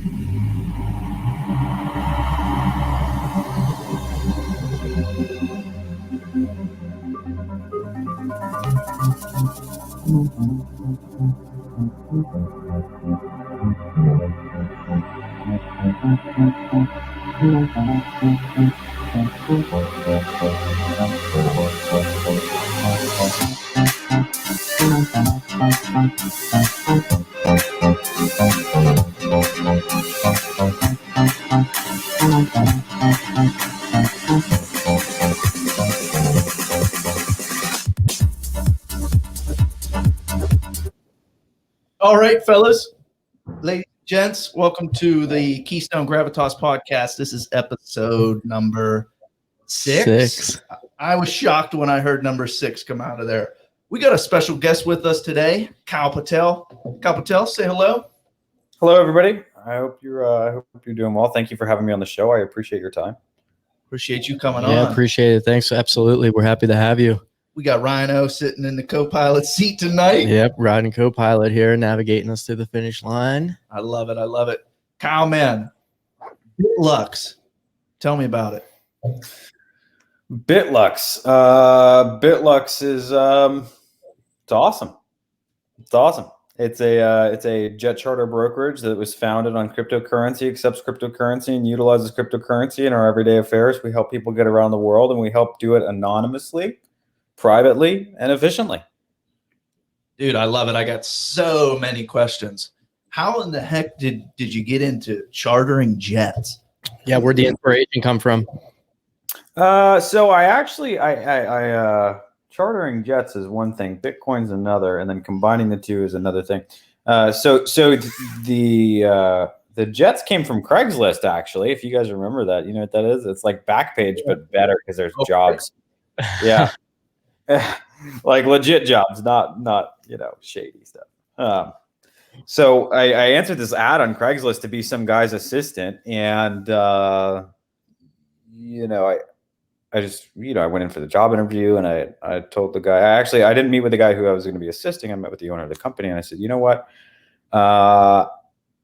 All right, fellas, ladies and gents, welcome to the Keystone Gravitas podcast. This is episode number six. I was shocked when I heard number 6 come out of there. We got a special guest with us today, Kyle Patel. Kyle Patel, say hello. Hello, everybody. I hope you're doing well. Thank you for having me on the show. I appreciate your time. Appreciate you coming on. Yeah, appreciate it. Thanks. Absolutely. We're happy to have you. We got Rhino sitting in the co-pilot seat tonight. Yep, riding co-pilot here, navigating us to the finish line. I love it. I love it. Kyle, man, BitLux. Tell me about it. BitLux. BitLux is it's awesome. It's awesome. It's a jet charter brokerage that was founded on cryptocurrency, accepts cryptocurrency, and utilizes cryptocurrency in our everyday affairs. We help people get around the world, and we help do it anonymously, privately, and efficiently. Dude, I love it. I got so many questions. How in the heck did you get into chartering jets? Yeah, where'd the inspiration come from? So I actually, chartering jets is one thing, Bitcoin's another, and then combining the two is another thing. So the jets came from Craigslist, actually. If you guys remember that, you know what that is? It's like Backpage, but better because there's jobs. Yeah. Like legit jobs, not shady stuff. So I answered this ad on Craigslist to be some guy's assistant, and I just I went in for the job interview, and I told the guy, I didn't meet with the guy who I was going to be assisting. I met with the owner of the company, and I said, you know what,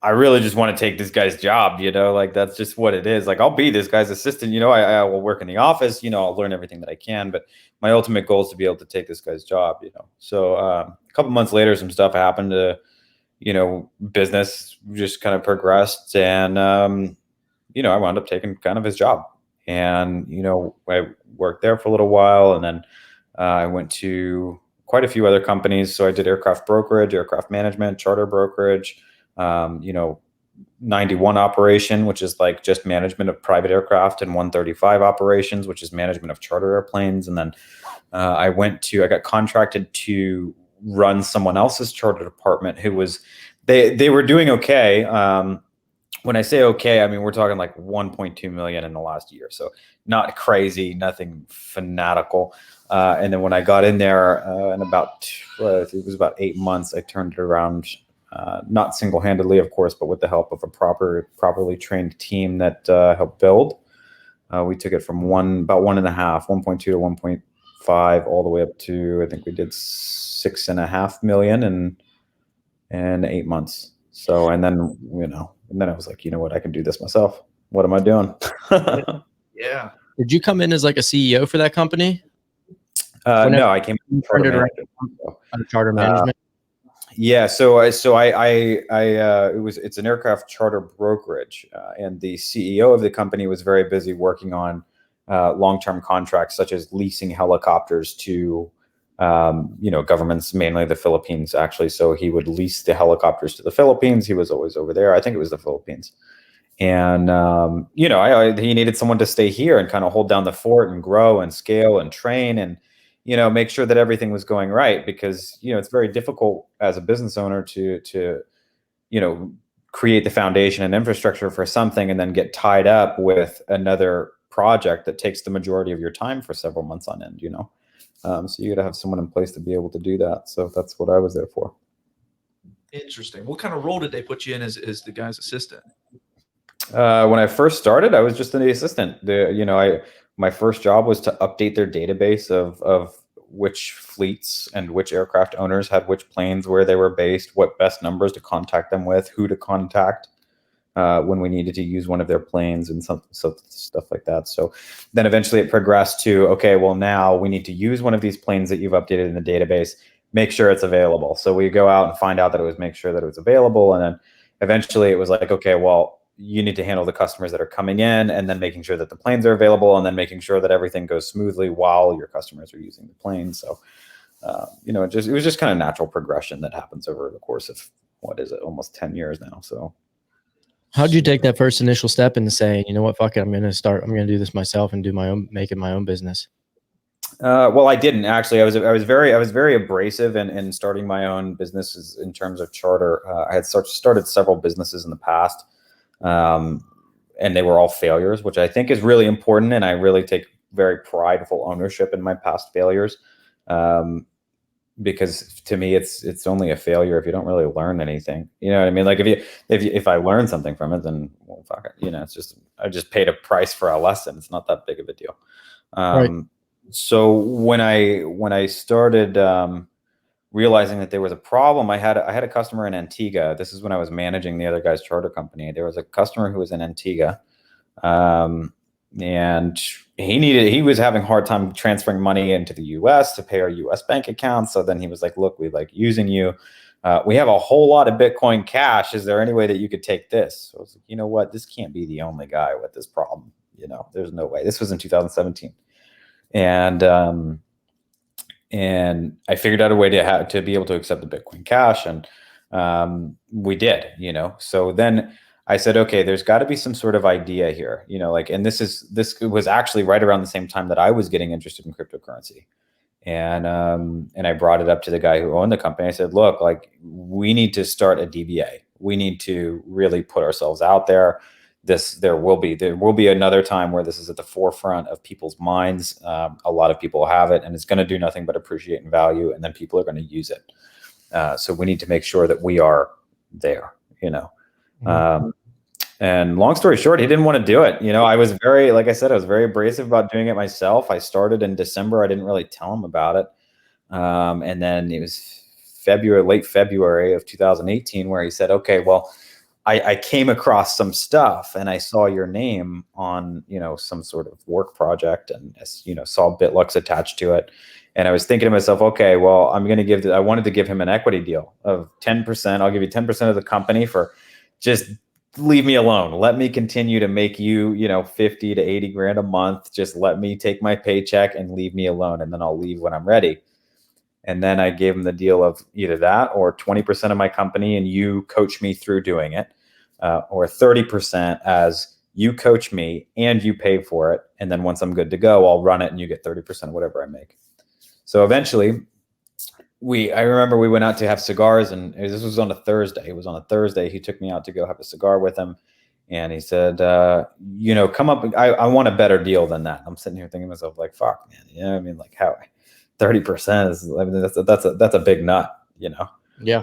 I really just want to take this guy's job, like that's just what it is. Like I'll be this guy's assistant, I will work in the office, I'll learn everything that I can, but my ultimate goal is to be able to take this guy's job, So a couple months later, some stuff happened to, business just kind of progressed, and, I wound up taking kind of his job, and, I worked there for a little while, and then I went to quite a few other companies. So I did aircraft brokerage, aircraft management, charter brokerage, 91 operation, which is like just management of private aircraft, and 135 operations, which is management of charter airplanes. And then I got contracted to run someone else's charter department who was, they were doing okay. When I say okay, I mean, we're talking like 1.2 million in the last year. So not crazy, nothing fanatical. And then when I got in there in it was about 8 months, I turned it around. Not single-handedly, of course, but with the help of a properly trained team that helped build. We took it from about 1.2 to 1.5, all the way up to, I think we did 6.5 million in 8 months. So, and then I was like, you know what, I can do this myself. What am I doing? Yeah. Did you come in as like a CEO for that company? No, I came in charter management. Yeah, so it's an aircraft charter brokerage, and the CEO of the company was very busy working on long-term contracts, such as leasing helicopters to governments, mainly the Philippines, actually. So he would lease the helicopters to the Philippines. He was always over there. I think it was the Philippines, and he needed someone to stay here and kind of hold down the fort and grow and scale and train and make sure that everything was going right, because, it's very difficult as a business owner to create the foundation and infrastructure for something and then get tied up with another project that takes the majority of your time for several months on end, So you got to have someone in place to be able to do that. So that's what I was there for. Interesting. What kind of role did they put you in as the guy's assistant? When I first started, I was just an assistant. My first job was to update their database of which fleets and which aircraft owners had which planes, where they were based, what best numbers to contact them with, who to contact. when we needed to use one of their planes and some stuff like that. So then eventually it progressed to, okay, well, now we need to use one of these planes that you've updated in the database, make sure it's available. So we go out and find out that it was, make sure that it was available. And then eventually it was like, okay, well, you need to handle the customers that are coming in, and then making sure that the planes are available, and then making sure that everything goes smoothly while your customers are using the plane. So, you know, it was just kind of natural progression that happens over the course of, what is it, almost 10 years now. So how'd you take that first initial step into saying, you know what, fuck it, I'm going to do this myself and make it my own business? Well, I didn't actually. I was very abrasive in starting my own businesses in terms of charter. I had started several businesses in the past, and they were all failures, which I think is really important. And I really take very prideful ownership in my past failures, because to me, it's only a failure if you don't really learn anything. You know what I mean? Like if I learn something from it, then well, fuck it. You know, it's just, I just paid a price for a lesson. It's not that big of a deal. Right. So when I started realizing that there was a problem, I had a customer in Antigua. This is when I was managing the other guy's charter company. There was a customer who was in Antigua, and he was having a hard time transferring money into the US to pay our US bank account. So then he was like, look, we like using you. We have a whole lot of Bitcoin Cash. Is there any way that you could take this? So I was like, you know what? This can't be the only guy with this problem. You know, there's no way. This was in 2017. And I figured out a way to be able to accept the Bitcoin Cash, and we did, you know. So then I said, okay, there's got to be some sort of idea here, you know, like, and this was actually right around the same time that I was getting interested in cryptocurrency, and I brought it up to the guy who owned the company. I said, look, like, we need to start a DBA. We need to really put ourselves out there. There will be another time where this is at the forefront of people's minds. A lot of people have it, and it's going to do nothing but appreciate and value, and then people are going to use it. So we need to make sure that we are there, you know. Mm-hmm. And long story short, he didn't want to do it. You know, I was like I said, I was very abrasive about doing it myself. I started in December. I didn't really tell him about it. And then it was late February of 2018, where he said, okay, well, I came across some stuff and I saw your name on, you know, some sort of work project, and, you know, saw BitLux attached to it. And I was thinking to myself, okay, well, I wanted to give him an equity deal of 10%. I'll give you 10% of the company for just leave me alone. Let me continue to make you, you know, 50 to 80 grand a month. Just let me take my paycheck and leave me alone. And then I'll leave when I'm ready. And then I gave him the deal of either that or 20% of my company and you coach me through doing it, or 30% as you coach me and you pay for it. And then once I'm good to go, I'll run it and you get 30% of whatever I make. So eventually I remember we went out to have cigars, and this was on a Thursday. It was on a Thursday. He took me out to go have a cigar with him. And he said, you know, come up. I want a better deal than that. I'm sitting here thinking to myself, like, fuck, man. You know what I mean? Like, how 30% is, I mean, that's a big nut, you know? Yeah.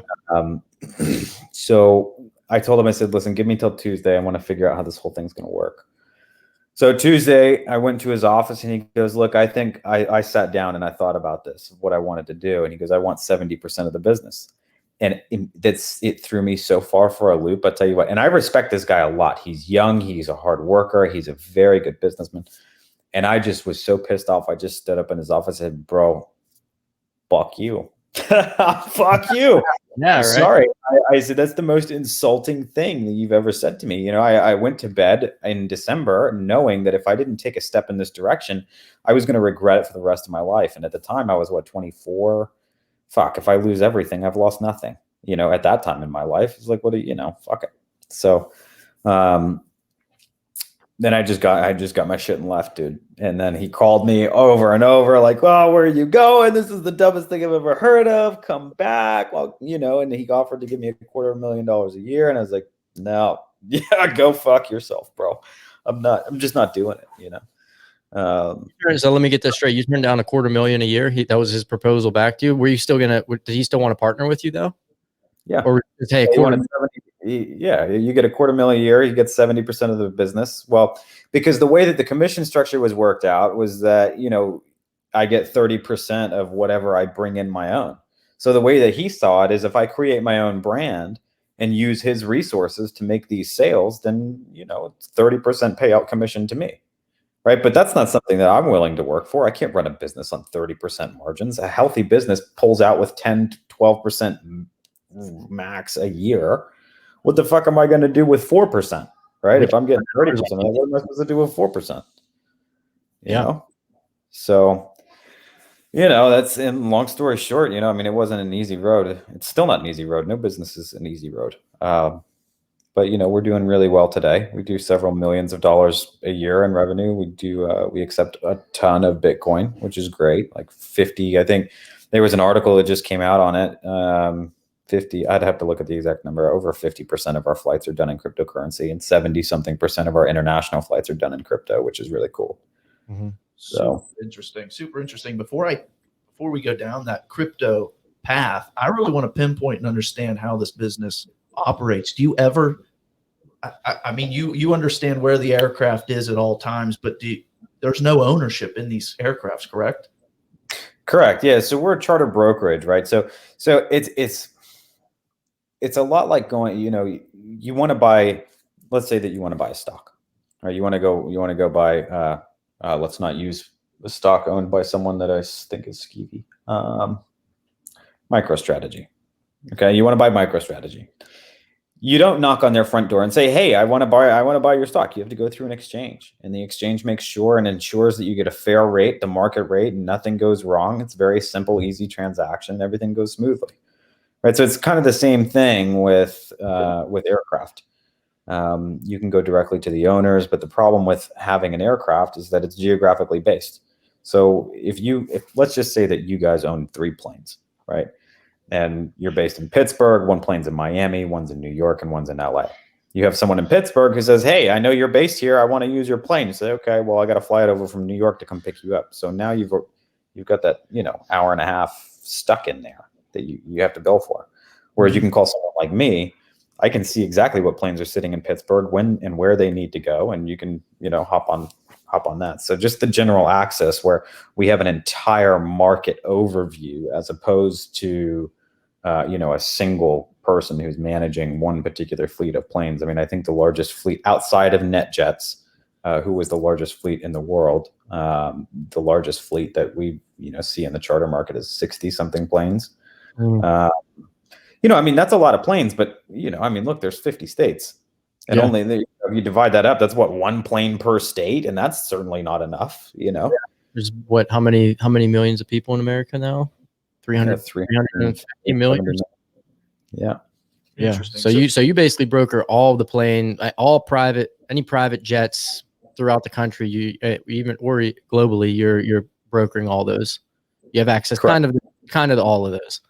So I told him, I said, listen, give me till Tuesday. I want to figure out how this whole thing's going to work. So Tuesday, I went to his office and he goes, look, I think I sat down and I thought about this, what I wanted to do. And he goes, I want 70% of the business. And it threw me so far for a loop. I'll tell you what, and I respect this guy a lot. He's young. He's a hard worker. He's a very good businessman. And I just was so pissed off. I just stood up in his office and said, bro, fuck you. Fuck you. Yeah, right. Sorry. I said, that's the most insulting thing that you've ever said to me. You know, I went to bed in December knowing that if I didn't take a step in this direction, I was going to regret it for the rest of my life. And at the time I was 24. Fuck, if I lose everything, I've lost nothing. You know, at that time in my life, it's like, fuck it. So, then I just got my shit and left, dude. And then he called me over and over, like, "Oh, where are you going? This is the dumbest thing I've ever heard of. Come back." Well, you know, and he offered to give me $250,000 a year, and I was like, "No, yeah, go fuck yourself, bro. I'm just not doing it." You know. So let me get this straight. You turned down $250,000 a year. That was his proposal back to you. Were you still did he still want to partner with you though? Yeah. Or hey, yeah, you get $250,000 a year. You get 70% of the business. Well, because the way that the commission structure was worked out was that, you know, I get 30% of whatever I bring in my own. So the way that he saw it is if I create my own brand and use his resources to make these sales, then, it's 30% payout commission to me. Right. But that's not something that I'm willing to work for. I can't run a business on 30% margins. A healthy business pulls out with 10 to 12% max a year. What the fuck am I going to do with 4%? Right. If I'm getting 30%, what am I supposed to do with 4%? You know? So, that's, in long story short, I mean, it wasn't an easy road. It's still not an easy road. No business is an easy road. But we're doing really well today. We do several millions of dollars a year in revenue. We accept a ton of Bitcoin, which is great. Like 50, I think there was an article that just came out on it. 50, I'd have to look at the exact number. Over 50% of our flights are done in cryptocurrency, and 70 something percent of our international flights are done in crypto, which is really cool. Mm-hmm. So super interesting. Before we go down that crypto path, I really want to pinpoint and understand how this business operates. Do you ever, I mean, you understand where the aircraft is at all times, but there's no ownership in these aircrafts, correct? Correct. Yeah. So we're a charter brokerage, right? So it's a lot like going, you want to buy, let's say that you want to buy a stock, right? You want to go buy, let's not use a stock owned by someone that I think is skeevy. MicroStrategy. Okay. You want to buy MicroStrategy. You don't knock on their front door and say, "Hey, I want to buy your stock." You have to go through an exchange, and the exchange makes sure and ensures that you get a fair rate, the market rate, and nothing goes wrong. It's a very simple, easy transaction. Everything goes smoothly, right? So it's kind of the same thing with aircraft. You can go directly to the owners, but the problem with having an aircraft is that it's geographically based. So if let's just say that you guys own 3 planes, right? And you're based in Pittsburgh, 1 plane's in Miami, 1's in New York, and 1's in LA. You have someone in Pittsburgh who says, "Hey, I know you're based here. I want to use your plane." You say, "Okay, well, I got to fly it over from New York to come pick you up." So now you've got that, hour and a half stuck in there that you have to bill for. Whereas you can call someone like me. I can see exactly what planes are sitting in Pittsburgh, when and where they need to go, and you can, hop on that. So just the general access, where we have an entire market overview as opposed to a single person who's managing one particular fleet of planes. I mean, I think the largest fleet outside of NetJets, who was the largest fleet in the world, the largest fleet that we see in the charter market is 60 something planes. I mean, that's a lot of planes, but I mean, look, there's 50 states, and only you divide that up. That's 1 plane per state, and that's certainly not enough. There's how many millions of people in America now? 350 million. Yeah. So you basically broker all the plane, any private jets throughout the country. You or globally, you're brokering all those. You have access kind of to all of those.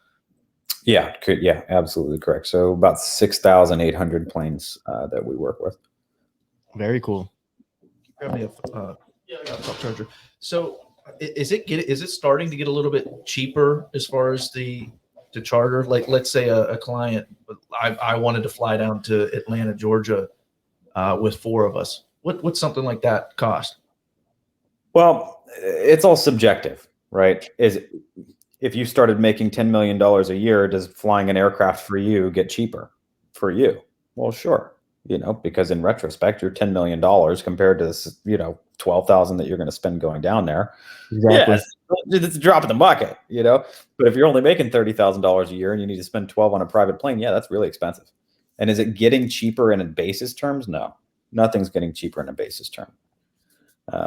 Yeah. Yeah. Absolutely correct. So about 6,800 planes that we work with. Very cool. Grab me a top charger. So is it starting to get a little bit cheaper as far as to charter? Like, let's say a client, I wanted to fly down to Atlanta, Georgia, with 4 of us. What's something like that cost? Well, it's all subjective, right? If you started making $10 million a year, does flying an aircraft for you get cheaper for you? Well, sure. Because in retrospect, you're $10 million compared to this, 12,000 that you're going to spend going down there. Exactly. Yeah, it's a drop in the bucket, But if you're only making $30,000 a year and you need to spend 12 on a private plane, yeah, that's really expensive. And is it getting cheaper in basis terms? No, nothing's getting cheaper in a basis term.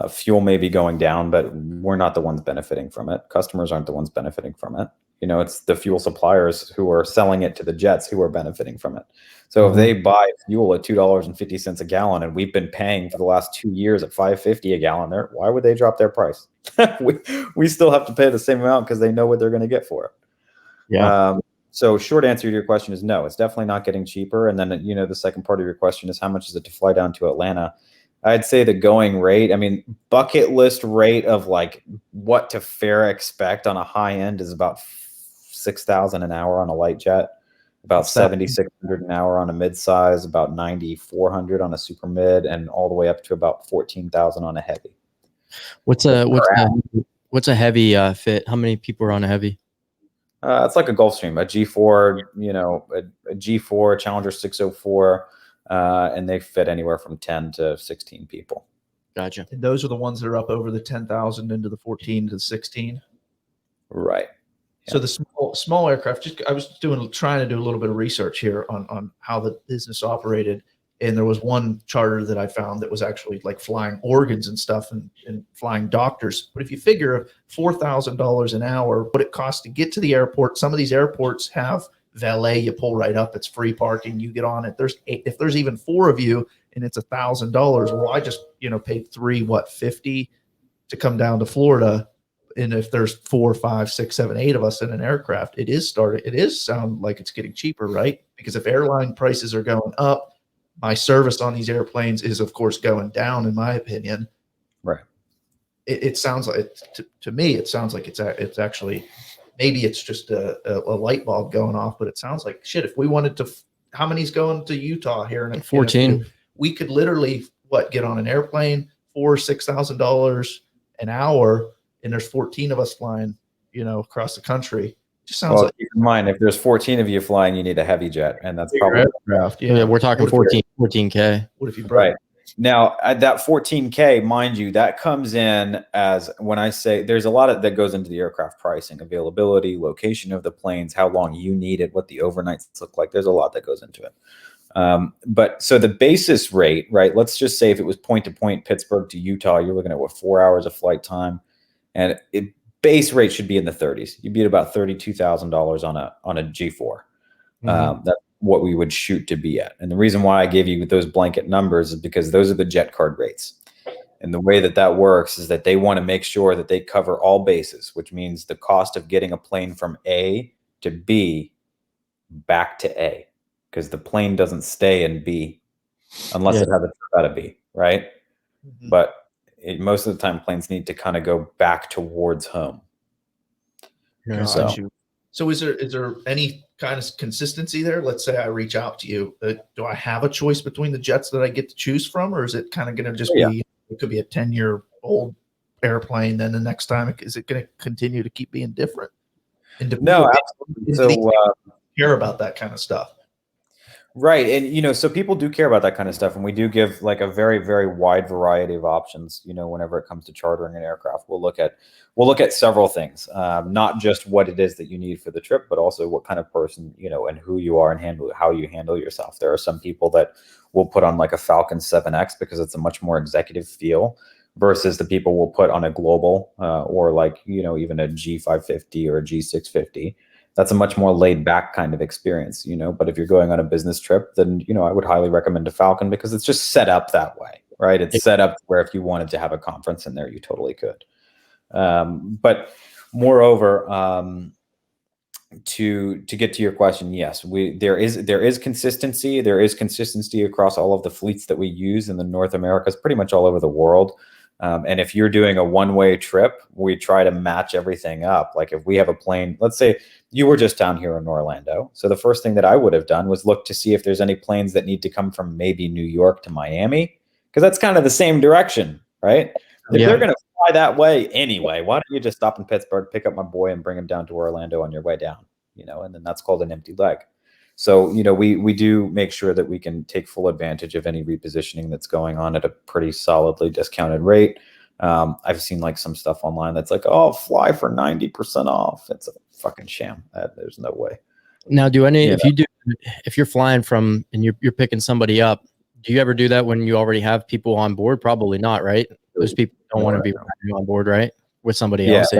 Fuel may be going down, but we're not the ones benefiting from it. Customers aren't the ones benefiting from it. It's the fuel suppliers who are selling it to the jets who are benefiting from it. So if they buy fuel at $2.50 a gallon, and we've been paying for the last 2 years at $5.50 a gallon, why would they drop their price? we still have to pay the same amount because they know what they're going to get for it. Yeah. So short answer to your question is no, it's definitely not getting cheaper. And then, the second part of your question is how much is it to fly down to Atlanta? I'd say the going rate, I mean, bucket list rate of like what to fare expect on a high end is about 6,000 an hour on a light jet, about 7,600 an hour on a mid-size, about 9,400 on a super mid, and all the way up to about 14,000 on a heavy. What's a heavy fit? How many people are on a heavy? It's like a Gulfstream, a G4, a G4 Challenger 604, and they fit anywhere from 10 to 16 people. Gotcha. And those are the ones that are up over the 10,000 into the 14 to the 16. Right. So the small aircraft, I was trying to do a little bit of research here on how the business operated. And there was one charter that I found that was actually like flying organs and stuff and flying doctors. But if you figure $4,000 an hour, what it costs to get to the airport, some of these airports have valet, you pull right up, it's free parking, you get on it. If there's even 4 of you and it's $1,000, well, I just, paid $50 to come down to Florida. And if there's 4, 5, 6, 7, 8 of us in an aircraft, it is sound like it's getting cheaper, right? Because if airline prices are going up, my service on these airplanes is, of course, going down, in my opinion. Right. It sounds like, to me, it sounds like it's actually, maybe it's just a light bulb going off, but it sounds like shit. If we wanted to, how many's going to Utah here? In 14. We could literally get on an airplane, $6,000 an hour, and there's 14 of us flying, across the country. Just sounds like. Keep in mind, if there's 14 of you flying, you need a heavy jet, and that's probably aircraft. Yeah, we're talking 14K. What if you broke? Right. Now, at that 14K, mind you, that comes in as, when I say, there's a lot that goes into the aircraft pricing, availability, location of the planes, how long you need it, what the overnights look like. There's a lot that goes into it. But so the basis rate, right? Let's just say if it was point to point, Pittsburgh to Utah, you're looking at 4 hours of flight time, and base rate should be in the 30s. You'd be at about $32,000 on a G4. That's what we would shoot to be at. And the reason why I gave you those blanket numbers is because those are the jet card rates. And the way that works is that they want to make sure that they cover all bases, which means the cost of getting a plane from A to B back to A, because the plane doesn't stay in B unless it has a trip out of B, right? But most of the time, planes need to kind of go back towards home. So is there any kind of consistency there? Let's say I reach out to you. Do I have a choice between the jets that I get to choose from, or is it kind of going to just be, it could be a 10-year-old airplane, then the next time, is it going to continue to keep being different? No, absolutely. So care about that kind of stuff. Right. And, so people do care about that kind of stuff. And we do give like a very, very wide variety of options, whenever it comes to chartering an aircraft. We'll look at several things, not just what it is that you need for the trip, but also what kind of person, and who you are and how you handle yourself. There are some people that will put on like a Falcon 7X because it's a much more executive feel versus the people will put on a Global or like, even a G550 or a G650. That's a much more laid back kind of experience, but if you're going on a business trip, then, I would highly recommend a Falcon because it's just set up that way, right? It's set up where if you wanted to have a conference in there, you totally could. But moreover, to get to your question, yes, there is consistency. There is consistency across all of the fleets that we use in the North Americas, pretty much all over the world. And if you're doing a one-way trip, we try to match everything up. Like if we have a plane, let's say you were just down here in Orlando. So the first thing that I would have done was look to see if there's any planes that need to come from maybe New York to Miami, because that's kind of the same direction, right? If they're going to fly that way anyway, why don't you just stop in Pittsburgh, pick up my boy and bring him down to Orlando on your way down, and then that's called an empty leg. So, we do make sure that we can take full advantage of any repositioning that's going on at a pretty solidly discounted rate. I've seen like some stuff online that's like, oh, fly for 90% off. It's a fucking sham. There's no way. Now, if you're flying from and you're picking somebody up, do you ever do that when you already have people on board? Probably not, right? Those people don't want to be on board, right? With somebody else.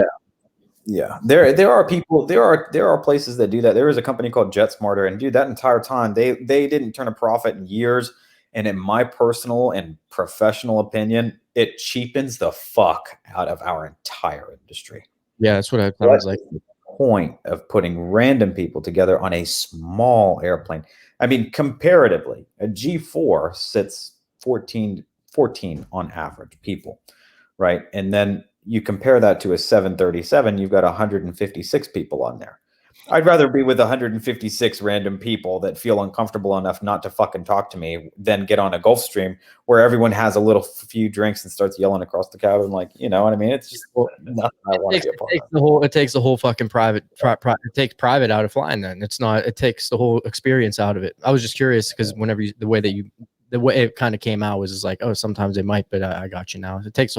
Yeah, there are people, there are places that do that. There is a company called JetSmarter, and dude, that entire time they didn't turn a profit in years. And in my personal and professional opinion, it cheapens the fuck out of our entire industry. Yeah, that's what I thought. Was like the point of putting random people together on a small airplane. I mean, comparatively, a G4 sits 14 on average people, right? And then you compare that to a 737, you've got 156 people on there. I'd rather be with 156 random people that feel uncomfortable enough not to fucking talk to me than get on a Gulfstream where everyone has a little few drinks and starts yelling across the cabin. Like, you know what I mean? It's just nothing I want to be a part of. It takes the whole fucking private. It takes private out of flying. Then it's not. It takes the whole experience out of it. I was just curious because whenever the way it kind of came out was just like, oh, sometimes they might, but I got you now. It would take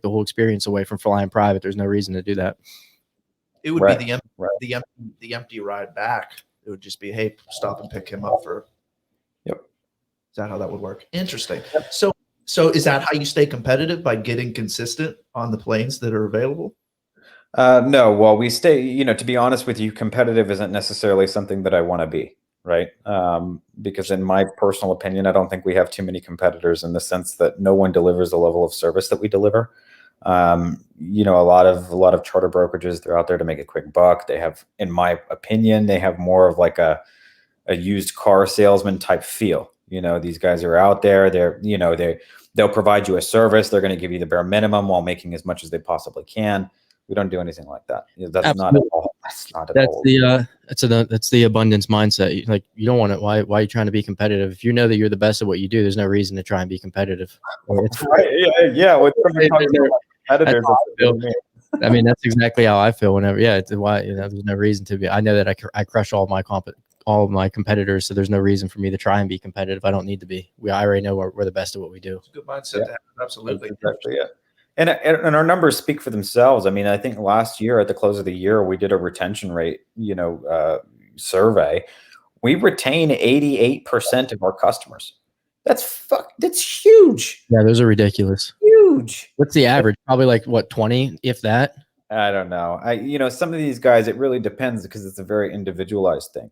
the whole experience away from flying private. There's no reason to do that. It would be the empty ride back. It would just be, hey, stop and pick him up for. Yep. Is that how that would work? Interesting. So is that how you stay competitive, by getting consistent on the planes that are available? No. Well, we stay. You know, to be honest with you, competitive isn't necessarily something that I want to be. Right. Because in my personal opinion, I don't think we have too many competitors in the sense that no one delivers the level of service that we deliver. You know, a lot of charter brokerages, they're out there to make a quick buck. They have, in my opinion, they have more of like a used car salesman type feel. You know, these guys are out there, they'll provide you a service. They're going to give you the bare minimum while making as much as they possibly can. We don't do anything like that. That's Absolutely. Not at all. That's not at all. That's the abundance mindset. Like, you don't want to. Why are you trying to be competitive? If you know that you're the best at what you do, there's no reason to try and be competitive. Right? Yeah. Competitors. I mean, that's exactly how I feel. Whenever, there's no reason to be. I know that I crush all of my competitors, so there's no reason for me to try and be competitive. I don't need to be. I already know we're the best at what we do. It's a good mindset to have. Absolutely. That's exactly it. And our numbers speak for themselves. I mean, I think last year at the close of the year, we did a retention rate, survey. We retain 88% of our customers. That's huge. Yeah, those are ridiculous. Huge. What's the average? Probably like what, 20, if that? I don't know. Some of these guys, it really depends because it's a very individualized thing.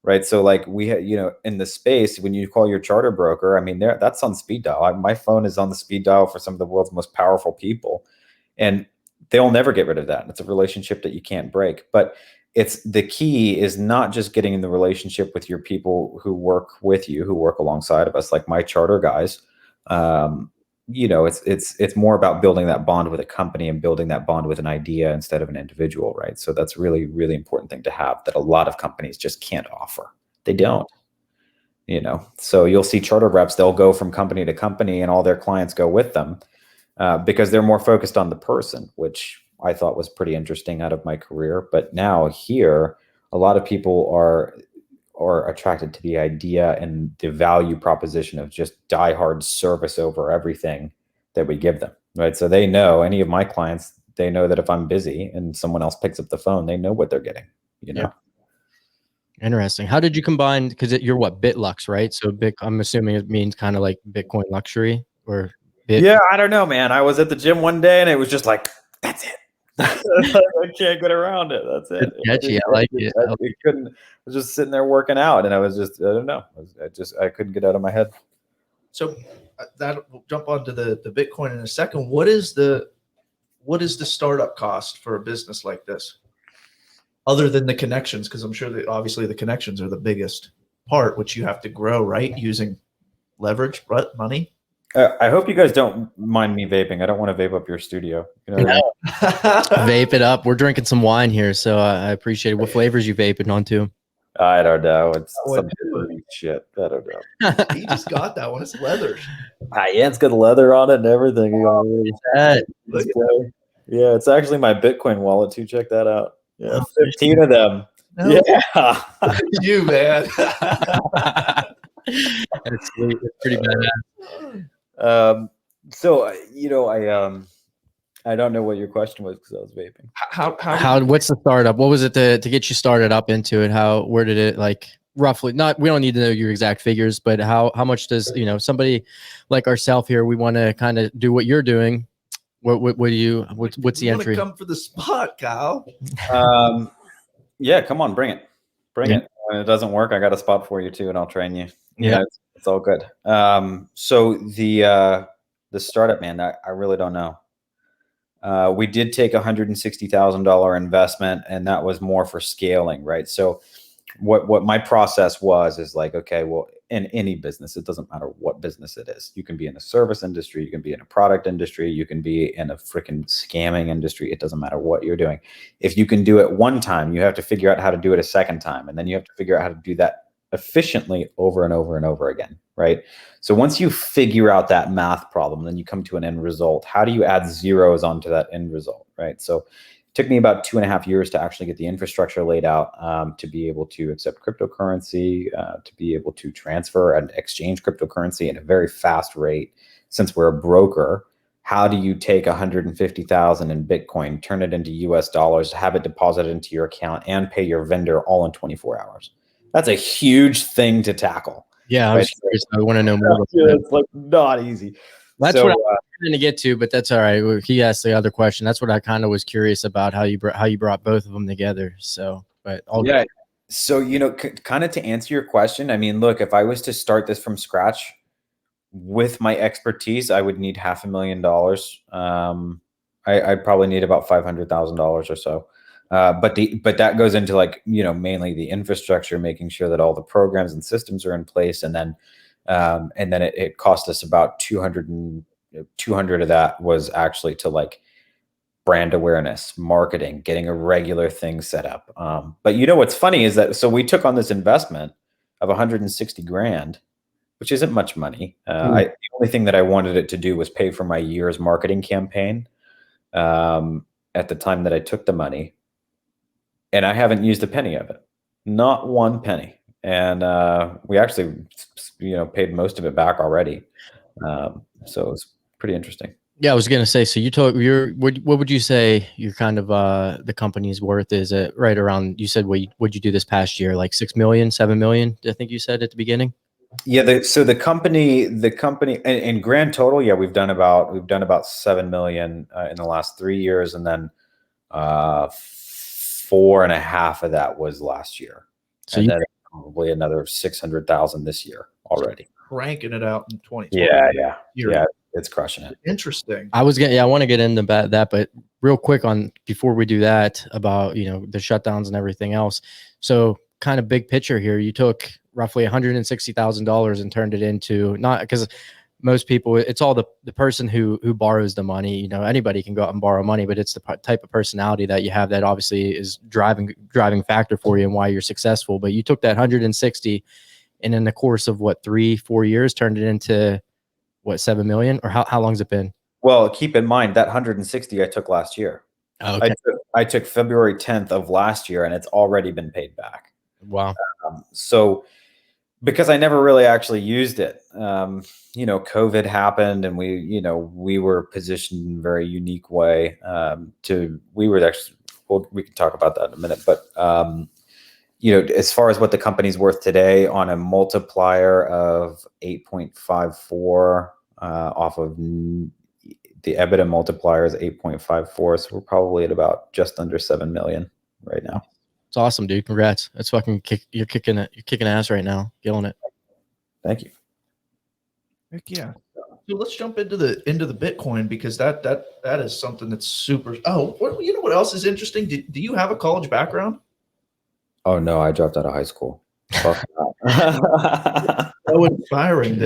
Right. So like in the space, when you call your charter broker, I mean, that's on speed dial. My phone is on the speed dial for some of the world's most powerful people, and they'll never get rid of that. It's a relationship that you can't break. But the key is not just getting in the relationship with your people who work with you, who work alongside of us, like my charter guys. It's more about building that bond with a company and building that bond with an idea instead of an individual, right? So that's really, really important thing to have that a lot of companies just can't offer. They don't, so you'll see charter reps, they'll go from company to company and all their clients go with them because they're more focused on the person, which I thought was pretty interesting out of my career. But now here, a lot of people are attracted to the idea and the value proposition of just diehard service over everything that we give them, right? So they know, any of my clients, they know that if I'm busy and someone else picks up the phone, they know what they're getting, Yeah. Interesting. How did you combine, because you're what, BitLux, right? So I'm assuming it means kind of like Bitcoin luxury or Yeah, I don't know, man. I was at the gym one day and it was, just like, that's it. I can't get around it. That's it. It's catchy. I like it. I was just sitting there working out, and I was just, I don't know. I couldn't get out of my head. So we'll jump onto the Bitcoin in a second. What is the startup cost for a business like this, other than the connections? Because I'm sure that obviously the connections are the biggest part, which you have to grow, right? Using leverage, money. I hope you guys don't mind me vaping. I don't want to vape up your studio. You know what I mean? Vape it up. We're drinking some wine here, so I appreciate it. What flavors you vaping onto? I don't know. It's some shit. I don't know. He just got that one. It's leather. Yeah, it's got leather on it and everything. Yeah, it's actually my Bitcoin wallet too. Check that out. Yeah, 15 of them. No. Yeah. You, man. That's sweet. It's pretty badass. I don't know what your question was because I was vaping. What's the startup? What was it to get you started up into it? Where did it, like, roughly, we don't need to know your exact figures, but how much does, somebody like ourselves here, we want to kind of do what you're doing. What's the entry? Come for the spot, Kyle. Yeah, come on, bring it. Bring it. When it doesn't work, I got a spot for you too, and I'll train you. Yeah, it's all good. So the startup, man, I really don't know. We did take $160,000 investment, and that was more for scaling, right? So what my process is like, okay, well, in any business. It doesn't matter what business it is. You can be in a service industry, you can be in a product industry, you can be in a freaking scamming industry. It doesn't matter what you're doing. If you can do it one time, you have to figure out how to do it a second time. And then you have to figure out how to do that efficiently over and over and over again, right? So once you figure out that math problem, then you come to an end result. How do you add zeros onto that end result, right? So it took me about 2.5 years to actually get the infrastructure laid out, to be able to accept cryptocurrency, to be able to transfer and exchange cryptocurrency at a very fast rate. Since we're a broker, how do you take 150,000 in Bitcoin, turn it into US dollars, have it deposited into your account, and pay your vendor all in 24 hours? That's a huge thing to tackle. Yeah, I was curious. I want to know more about Yeah, that. it's like not easy. That's So, what I'm trying to get to, but that's all right. He asked the other question. That's what I kind of was curious about, how you brought both of them together. So, but all yeah. So, kind of to answer your question, I mean, look, if I was to start this from scratch with my expertise, I would need $500,000. I'd probably need about $500,000 or so. But that goes into mainly the infrastructure, making sure that all the programs and systems are in place, and then it cost us about 200 of that was actually to brand awareness, marketing, getting a regular thing set up. But what's funny is that we took on this investment of 160 grand, which isn't much money. The only thing that I wanted it to do was pay for my year's marketing campaign at the time that I took the money. And I haven't used a penny of it, not one penny. And we actually, paid most of it back already. So it was pretty interesting. Yeah, I was gonna say. So you told what would you say your kind of the company's worth is? It right around? You said what'd you do this past year? Like 6 million, 7 million? I think you said at the beginning. Yeah. So the company, in grand total, yeah, we've done about 7 million in the last 3 years, and then 4.5 of that was last year. So and then probably another 600,000 this year already. Cranking it out in 2020. Yeah, it's crushing it. Interesting. I want to get into that, but real quick before we do that, about the shutdowns and everything else. So kind of big picture here, you took roughly $160,000 and turned it into, not because most people, it's all the person who borrows the money. Anybody can go out and borrow money, but it's the type of personality that you have that obviously is driving factor for you and why you're successful. But you took that 160 and in the course of 3-4 years turned it into 7 million, or how long's it been? Well, keep in mind that 160 I took last year. Oh, okay. I took February 10th of last year, and it's already been paid back. Wow. So because I never really actually used it, COVID happened, and we were positioned in a very unique way. We can talk about that in a minute, but as far as what the company's worth today, on a multiplier of 8.54 off of the EBITDA multiplier is 8.54, so we're probably at about just under 7 million right now. It's awesome, dude. Congrats. That's fucking you're kicking it. You're kicking ass right now. Killing it. Thank you. Heck yeah. So let's jump into the Bitcoin, because that is something that's super. Oh, what else is interesting? Do you have a college background? Oh no, I dropped out of high school. So inspiring.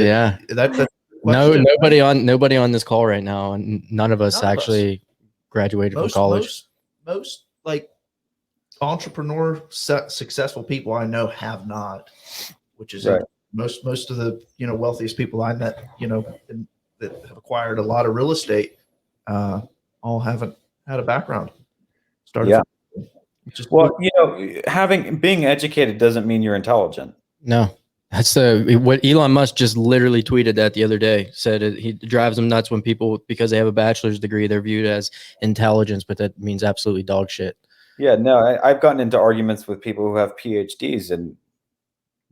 Nobody on this call right now, and none of us actually graduated from college. Most entrepreneur successful people I know have not, which is right. Most of the wealthiest people I met that have acquired a lot of real estate all haven't had a background. Being educated doesn't mean you're intelligent. No. That's what Elon Musk just literally tweeted that the other day. Said he drives him nuts when people, because they have a bachelor's degree, they're viewed as intelligence, but that means absolutely dog shit. Yeah, no, I've gotten into arguments with people who have PhDs, and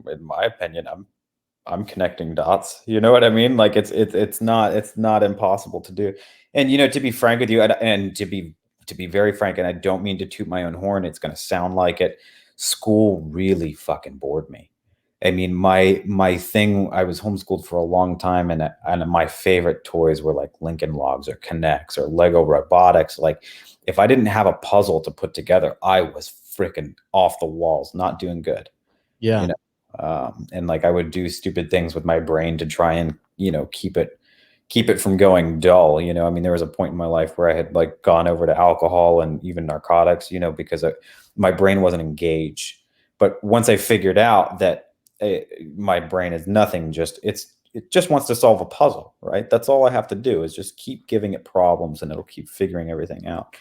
in my opinion, I'm connecting dots. You know what I mean? Like it's not impossible to do. And to be frank with you, and to be very frank, and I don't mean to toot my own horn, it's going to sound like it. School really fucking bored me. I mean, my thing, I was homeschooled for a long time, and my favorite toys were like Lincoln Logs or Connects or Lego Robotics. Like, if I didn't have a puzzle to put together, I was freaking off the walls, not doing good. Yeah. And like I would do stupid things with my brain to try and, keep it from going dull. I mean, there was a point in my life where I had like gone over to alcohol and even narcotics, because my brain wasn't engaged. But once I figured out that my brain is nothing, it just wants to solve a puzzle, right? That's all I have to do is just keep giving it problems and it'll keep figuring everything out.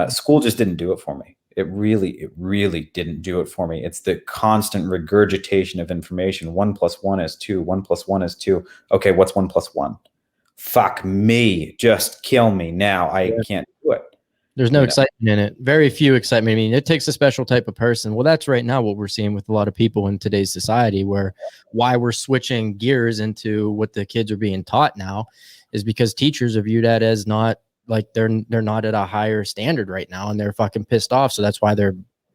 School just didn't do it for me. It really didn't do it for me. It's the constant regurgitation of information. 1 + 1 is 2. 1 + 1 is 2. Okay, what's 1 + 1? Fuck me. Just kill me now. I can't do it. There's no excitement in it. Very few excitement. I mean, it takes a special type of person. Well, that's right now what we're seeing with a lot of people in today's society, why we're switching gears into what the kids are being taught now is because teachers are viewed at as not like they're not at a higher standard right now, and they're fucking pissed off. So that's why they're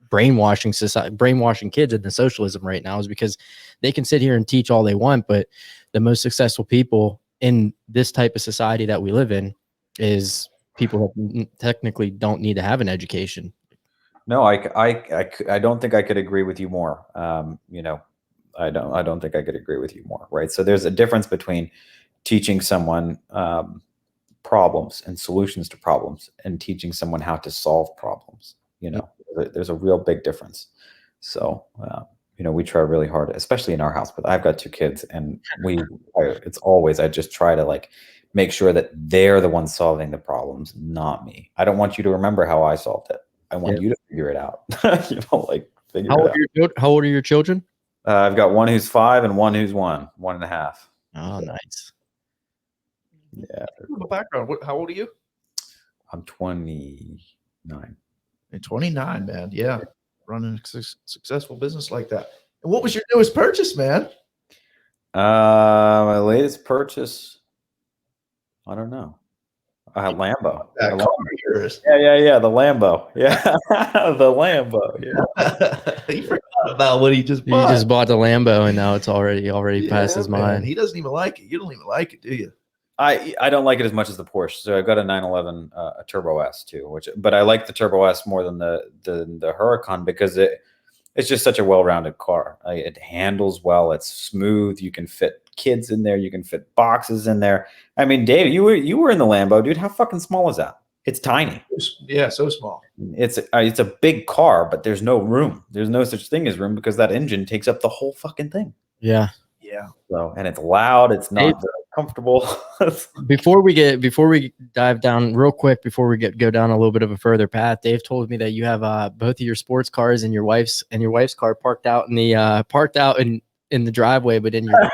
brainwashing kids into socialism right now, is because they can sit here and teach all they want, but the most successful people in this type of society that we live in is people who technically don't need to have an education. No, I don't think I could agree with you more. I don't think I could agree with you more. Right. So there's a difference between teaching someone problems and solutions to problems and teaching someone how to solve problems. There's a real big difference. So, we try really hard, especially in our house, but I've got 2 kids and I just try to like make sure that they're the ones solving the problems, not me. I don't want you to remember how I solved it. I want you to figure it out. Figure it out. How old are your children? I've got one who's 5 and one who's 1.5. Oh, nice. Yeah. Background. How old are you? I'm 29. You're 29, man. Yeah. Running a successful business like that. And what was your newest purchase, man? My latest purchase, I don't know. Lambo. That car of yours. Yeah. The Lambo. Yeah. The Lambo. Yeah. He forgot about what he just bought. He just bought the Lambo and now it's already past his mind. He doesn't even like it. You don't even like it, do you? I don't like it as much as the Porsche. So I've got a 911 a Turbo S too, but I like the Turbo S more than the Huracan because it's just such a well-rounded car. It handles well. It's smooth. You can fit kids in there. You can fit boxes in there. I mean, Dave, you were in the Lambo, dude. How fucking small is that? It's tiny. Yeah, so small. It's a big car, but there's no room. There's no such thing as room because that engine takes up the whole fucking thing. Yeah. Yeah. So, and it's loud. It's not very comfortable. Before we dive down real quick, before we go down a little bit of a further path, Dave told me that you have both of your sports cars and your wife's car parked out in the driveway, but in your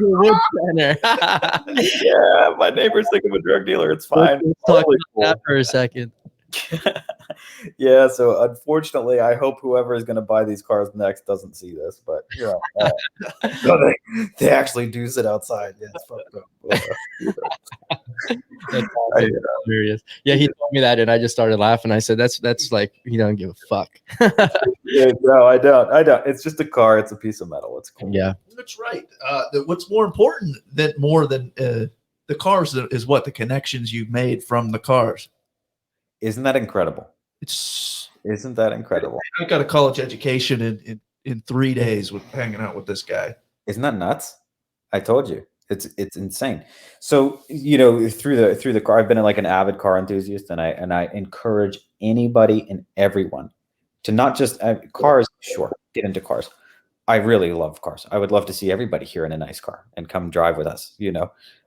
wood center. Yeah, my neighbor's thinking of a drug dealer. It's fine. Let's talk about that for a second. Yeah, so unfortunately, I hope whoever is going to buy these cars next doesn't see this, but no, they actually do sit outside. Yeah, it's fucked up. That's hilarious. Yeah, he told me that, and I just started laughing. I said, "That's like you don't give a fuck." Yeah, no, I don't. It's just a car. It's a piece of metal. It's cool. Yeah, that's right. What's more important than the cars is what the connections you've made from the cars. Isn't that incredible? Isn't that incredible? I got a college education in 3 days with hanging out with this guy. Isn't that nuts? I told you. It's insane. So, through the car, I've been like an avid car enthusiast, and I encourage anybody and everyone to not just cars. Sure, get into cars. I really love cars. I would love to see everybody here in a nice car and come drive with us,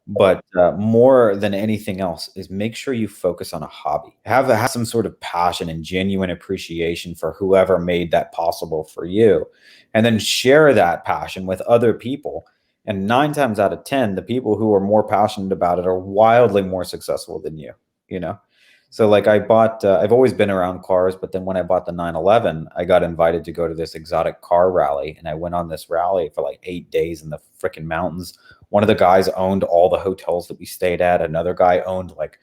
But more than anything else is make sure you focus on a hobby. Have some sort of passion and genuine appreciation for whoever made that possible for you. And then share that passion with other people. And 9 times out of 10, the people who are more passionate about it are wildly more successful than you, So like I've always been around cars, but then when I bought the 911, I got invited to go to this exotic car rally. And I went on this rally for like 8 days in the freaking mountains. One of the guys owned all the hotels that we stayed at. Another guy owned like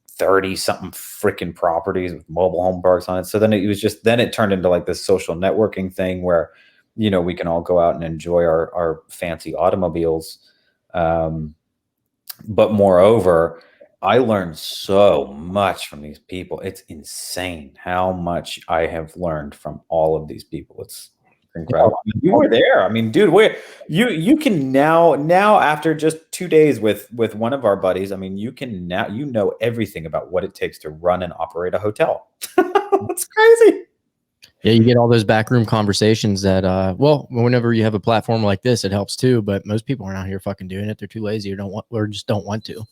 30 something freaking properties with mobile home parks on it. So then it turned into like this social networking thing where, we can all go out and enjoy our fancy automobiles. But moreover, I learned so much from these people. It's insane how much I have learned from all of these people. incredible. I mean, you were there. I mean, dude, you can now after just 2 days with one of our buddies, I mean, you can now everything about what it takes to run and operate a hotel. That's crazy. Yeah, you get all those backroom conversations that well, whenever you have a platform like this, it helps too. But most people aren't out here fucking doing it. They're too lazy or just don't want to.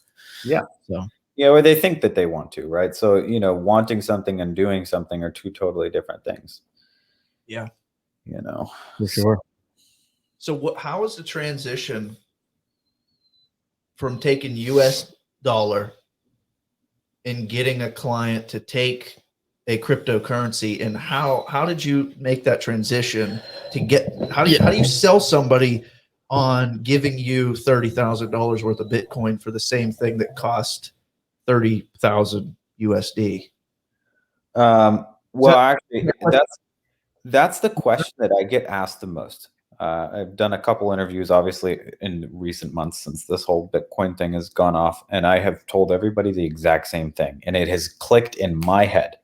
Yeah. So yeah, or they think that they want to, right? So, wanting something and doing something are two totally different things. Yeah. For sure. So how is the transition from taking US dollar and getting a client to take a cryptocurrency, and how did you make that transition to get, how do you sell somebody on giving you $30,000 worth of Bitcoin for the same thing that cost 30,000 USD? Well, actually, that's the question that I get asked the most. I've done a couple interviews, obviously, in recent months since this whole Bitcoin thing has gone off, and I have told everybody the exact same thing, and it has clicked in my head.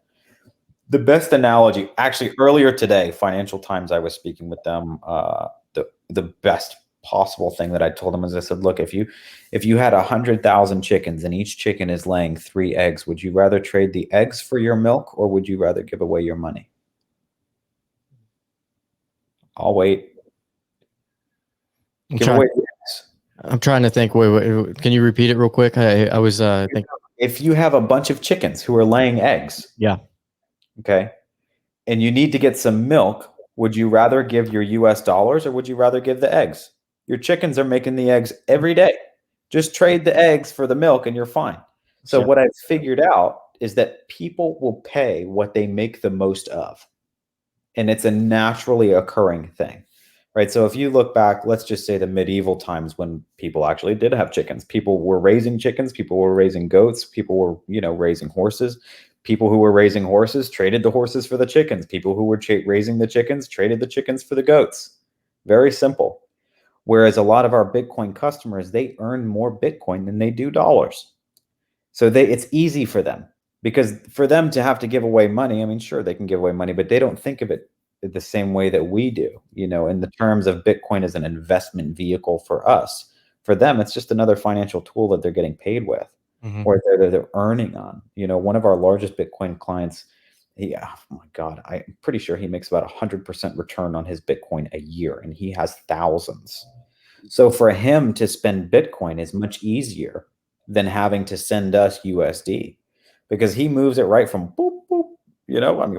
The best analogy, actually, earlier today, Financial Times, I was speaking with them. The best possible thing that I told them is, I said, look, if you had 100,000 chickens and each chicken is laying 3 eggs, would you rather trade the eggs for your milk, or would you rather give away your money? I'll wait. I'm trying to think. Wait, can you repeat it real quick? I was thinking. If you have a bunch of chickens who are laying eggs, yeah, okay, and you need to get some milk, would you rather give your US dollars, or would you rather give the eggs? Your chickens are making the eggs every day. Just trade the eggs for the milk and you're fine. So what I've figured out is that people will pay what they make the most of. And it's a naturally occurring thing, right? So if you look back, let's just say the medieval times when people actually did have chickens, people were raising chickens, people were raising goats, people were, raising horses. People who were raising horses traded the horses for the chickens. People who were raising the chickens traded the chickens for the goats. Very simple. Whereas a lot of our Bitcoin customers, they earn more Bitcoin than they do dollars. So it's easy for them, because for them to have to give away money, I mean, sure, they can give away money, but they don't think of it the same way that we do, in the terms of Bitcoin as an investment vehicle for us. For them, it's just another financial tool that they're getting paid with, or they're earning on. One of our largest Bitcoin clients, oh my God, I'm pretty sure he makes about 100% return on his Bitcoin a year, and he has thousands. So for him to spend Bitcoin is much easier than having to send us USD, because he moves it right from boop, boop,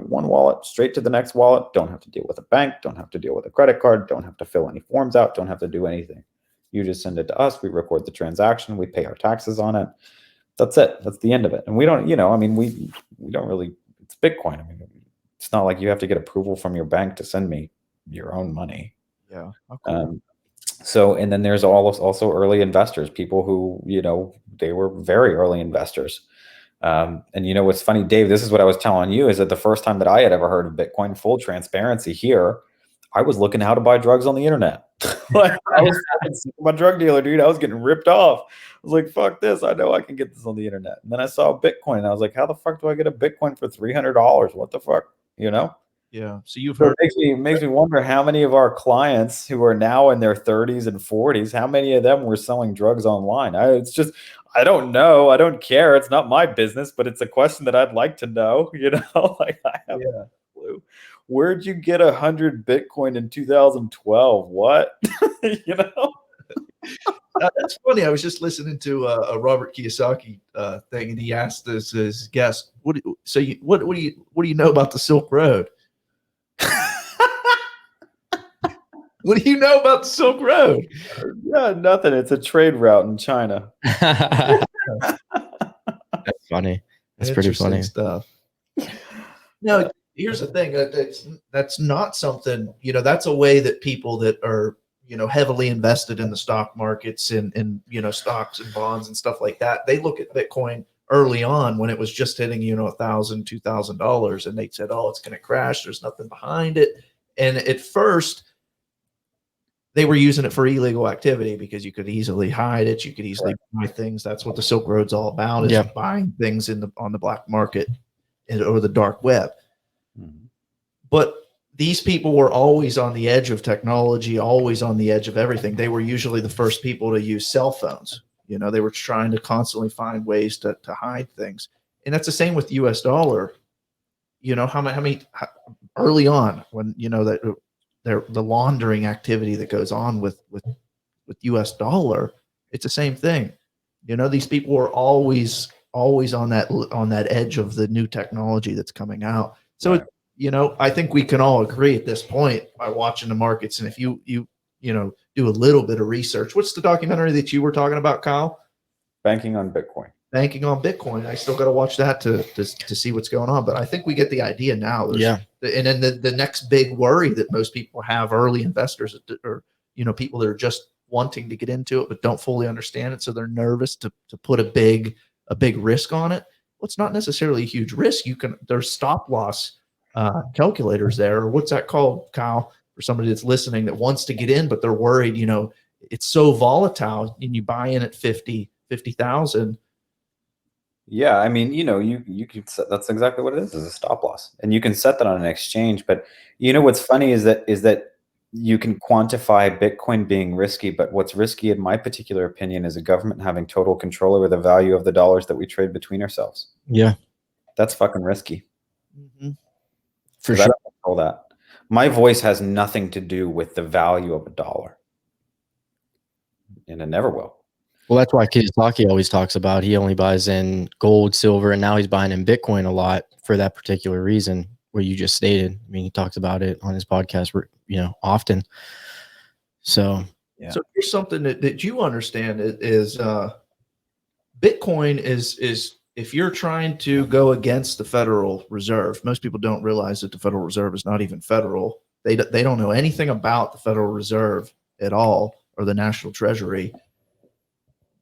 one wallet straight to the next wallet. Don't have to deal with a bank, don't have to deal with a credit card, don't have to fill any forms out, don't have to do anything. You just send it to us, we record the transaction, we pay our taxes on it. That's it. That's the end of it. And we don't, we don't really, it's Bitcoin. I mean, it's not like you have to get approval from your bank to send me your own money. Yeah. Okay. So, and then there's also early investors, people who, they were very early investors. And what's funny, Dave, this is what I was telling you, is that the first time that I had ever heard of Bitcoin, full transparency here, I was looking how to buy drugs on the internet. Like, I was my drug dealer, dude. I was getting ripped off. I was like, fuck this. I know I can get this on the internet. And then I saw Bitcoin and I was like, how the fuck do I get a Bitcoin for $300? What the fuck? Yeah. So you've heard. It makes me wonder how many of our clients who are now in their 30s and 40s, how many of them were selling drugs online? I don't know. I don't care. It's not my business, but it's a question that I'd like to know. Like, I have no clue. Where'd you get 100 Bitcoin in 2012? What? That's funny. I was just listening to a Robert Kiyosaki thing, and he asked his guest, "What do you know about the Silk Road?" What do you know about the Silk Road? Yeah, nothing. It's a trade route in China. That's funny. That's pretty funny stuff. No, here's the thing. That's not something, that's a way that people that are, heavily invested in the stock markets and stocks and bonds and stuff like that, they look at Bitcoin early on when it was just hitting, $1,000, $2,000, and they said, oh, it's going to crash. There's nothing behind it. And at first, they were using it for illegal activity because you could easily hide it. You could easily buy things. That's what the Silk Road's all about, is buying things on the black market or the dark web. But these people were always on the edge of technology, always on the edge of everything. They were usually the first people to use cell phones. They were trying to constantly find ways to hide things. And that's the same with US dollar. How many early on when, that the laundering activity that goes on with US dollar, it's the same thing. These people were always on that edge of the new technology that's coming out. So, Right. I think we can all agree at this point by watching the markets. And if you do a little bit of research, what's the documentary that you were talking about, Kyle? Banking on Bitcoin. Banking on Bitcoin. I still got to watch that to see what's going on. But I think we get the idea now. And then the next big worry that most people have, early investors or, people that are just wanting to get into it but don't fully understand it, so they're nervous to put a big risk on it. Well, it's not necessarily a huge risk. There's stop loss calculators there, or what's that called, Kyle, for somebody that's listening that wants to get in but they're worried. It's so volatile, and you buy in at 50,000. Yeah, I mean, you can set, that's exactly what it is a stop loss, and you can set that on an exchange. But what's funny is that you can quantify Bitcoin being risky, but what's risky, in my particular opinion, is a government having total control over the value of the dollars that we trade between ourselves. Yeah, that's fucking risky. Mm-hmm. For sure. I don't control that. My voice has nothing to do with the value of a dollar, and it never will. Well, that's why Kiyosaki always talks about he only buys in gold, silver, and now he's buying in Bitcoin a lot for that particular reason, where you just stated. I mean, he talks about it on his podcast, often. So, yeah. So here's something that you understand is Bitcoin is if you're trying to go against the Federal Reserve. Most people don't realize that the Federal Reserve is not even federal. They don't know anything about the Federal Reserve at all, or the National Treasury.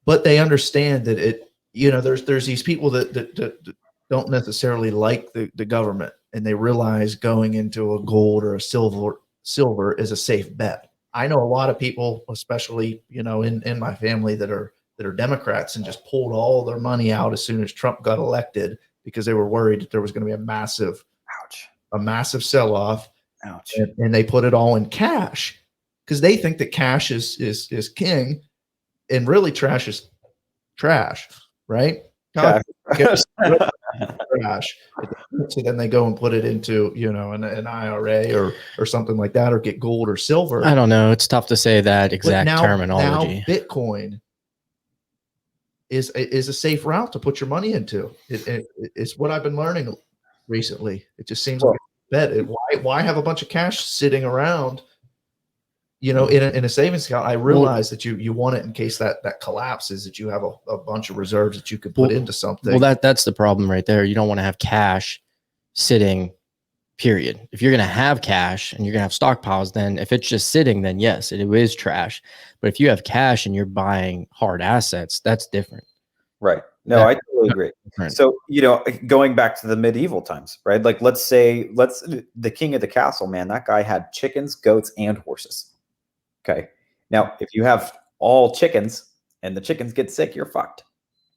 But they understand that there's these people that don't necessarily like the government, and they realize going into a gold or a silver is a safe bet. I know a lot of people, especially in my family, that are Democrats, and just pulled all their money out as soon as Trump got elected because they were worried that there was going to be a massive sell-off. Ouch. And they put it all in cash because they think that cash is king. And really, trash is trash, right? Trash. So then they go and put it into an IRA or something like that, or get gold or silver. I don't know. It's tough to say that exact terminology. Now Bitcoin is a safe route to put your money into. It's what I've been learning recently. It just seems like a bet. Why have a bunch of cash sitting around? In a savings account? I realize that you want it in case that collapses, that you have a bunch of reserves that you could put into something. Well, that's the problem right there. You don't want to have cash sitting, period. If you're going to have cash and you're going to have stockpiles, then if it's just sitting, then yes, it is trash. But if you have cash and you're buying hard assets, that's different. Right. No, I totally agree. Different. So, going back to the medieval times, right? Like, the king of the castle, man, that guy had chickens, goats, and horses. Okay. Now, if you have all chickens and the chickens get sick, you're fucked.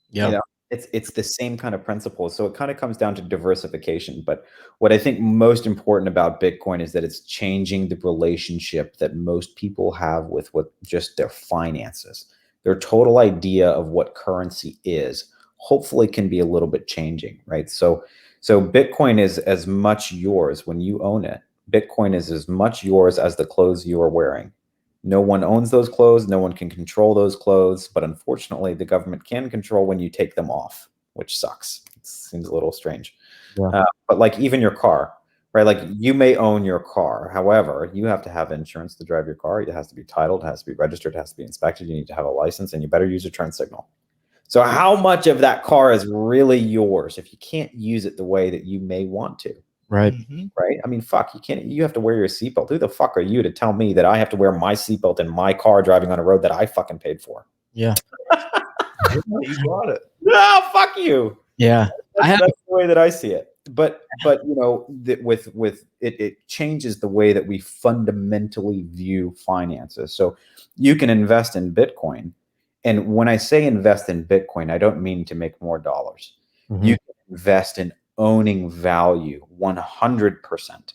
Yeah. It's the same kind of principle. So it kind of comes down to diversification. But what I think most important about Bitcoin is that it's changing the relationship that most people have with just their finances. Their total idea of what currency is, hopefully, can be a little bit changing, right? So Bitcoin is as much yours when you own it. Bitcoin is as much yours as the clothes you are wearing. No one owns those clothes. No one can control those clothes. But unfortunately, the government can control when you take them off, which sucks. It seems a little strange. Yeah. But like even your car, right? Like you may own your car. However, you have to have insurance to drive your car. It has to be titled. It has to be registered. It has to be inspected. You need to have a license, and you better use a turn signal. So how much of that car is really yours if you can't use it the way that you may want to? Right. Mm-hmm. Right. I mean, fuck, you have to wear your seatbelt. Who the fuck are you to tell me that I have to wear my seatbelt in my car driving on a road that I fucking paid for? Yeah. You got it. No, fuck you. Yeah. That's the way that I see it. But with it changes the way that we fundamentally view finances. So you can invest in Bitcoin. And when I say invest in Bitcoin, I don't mean to make more dollars. Mm-hmm. You can invest in owning value 100%,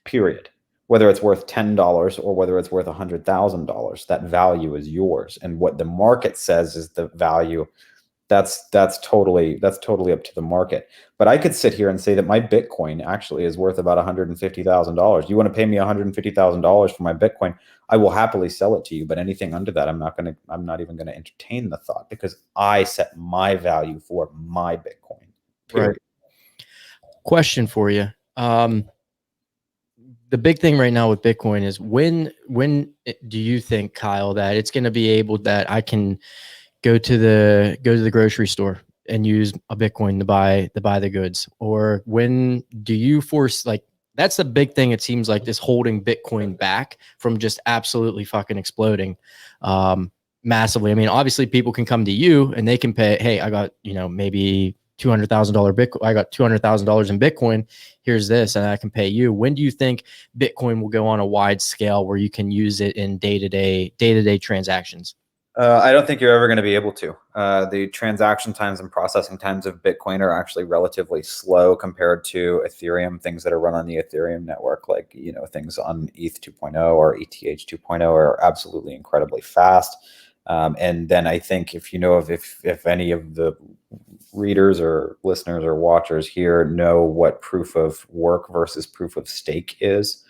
period. whether it's worth $10 or whether it's worth $100,000, that value is yours. And what the market says is the value. That's totally up to the market. But I could sit here and say that my Bitcoin actually is worth about $150,000. You want to pay me $150,000 for my Bitcoin? I will happily sell it to you. But anything under that, I'm not even going to entertain the thought, because I set my value for my Bitcoin. Period. Right. Question for you. The big thing right now with Bitcoin is when do you think, Kyle, that it's going to be able that I can go to the grocery store and use a Bitcoin to buy the goods? Or when do you force, like, that's the big thing, it seems like, is holding Bitcoin back from just absolutely fucking exploding massively. I mean, obviously people can come to you and they can pay, hey, I got, maybe $200,000 Bitcoin. I got $200,000 in Bitcoin. Here's this, and I can pay you. When do you think Bitcoin will go on a wide scale where you can use it in day-to-day transactions? I don't think you're ever going to be able to. The transaction times and processing times of Bitcoin are actually relatively slow compared to Ethereum. Things that are run on the Ethereum network, like things on ETH 2.0 or ETH 2.0, are absolutely incredibly fast. And then I think if any of the readers or listeners or watchers here know what proof of work versus proof of stake is,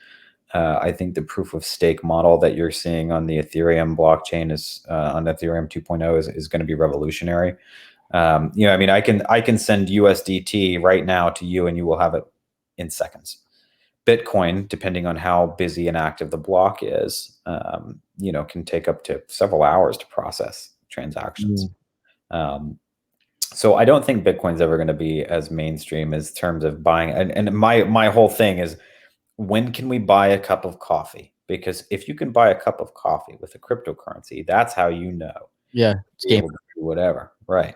I think the proof of stake model that you're seeing on the Ethereum blockchain is on Ethereum 2.0 is going to be revolutionary. I can send USDT right now to you and you will have it in seconds. Bitcoin, depending on how busy and active the block is, can take up to several hours to process transactions. So I don't think Bitcoin's ever going to be as mainstream as terms of buying. And my whole thing is, when can we buy a cup of coffee? Because if you can buy a cup of coffee with a cryptocurrency, that's how you know. Yeah, it's game. Whatever, right?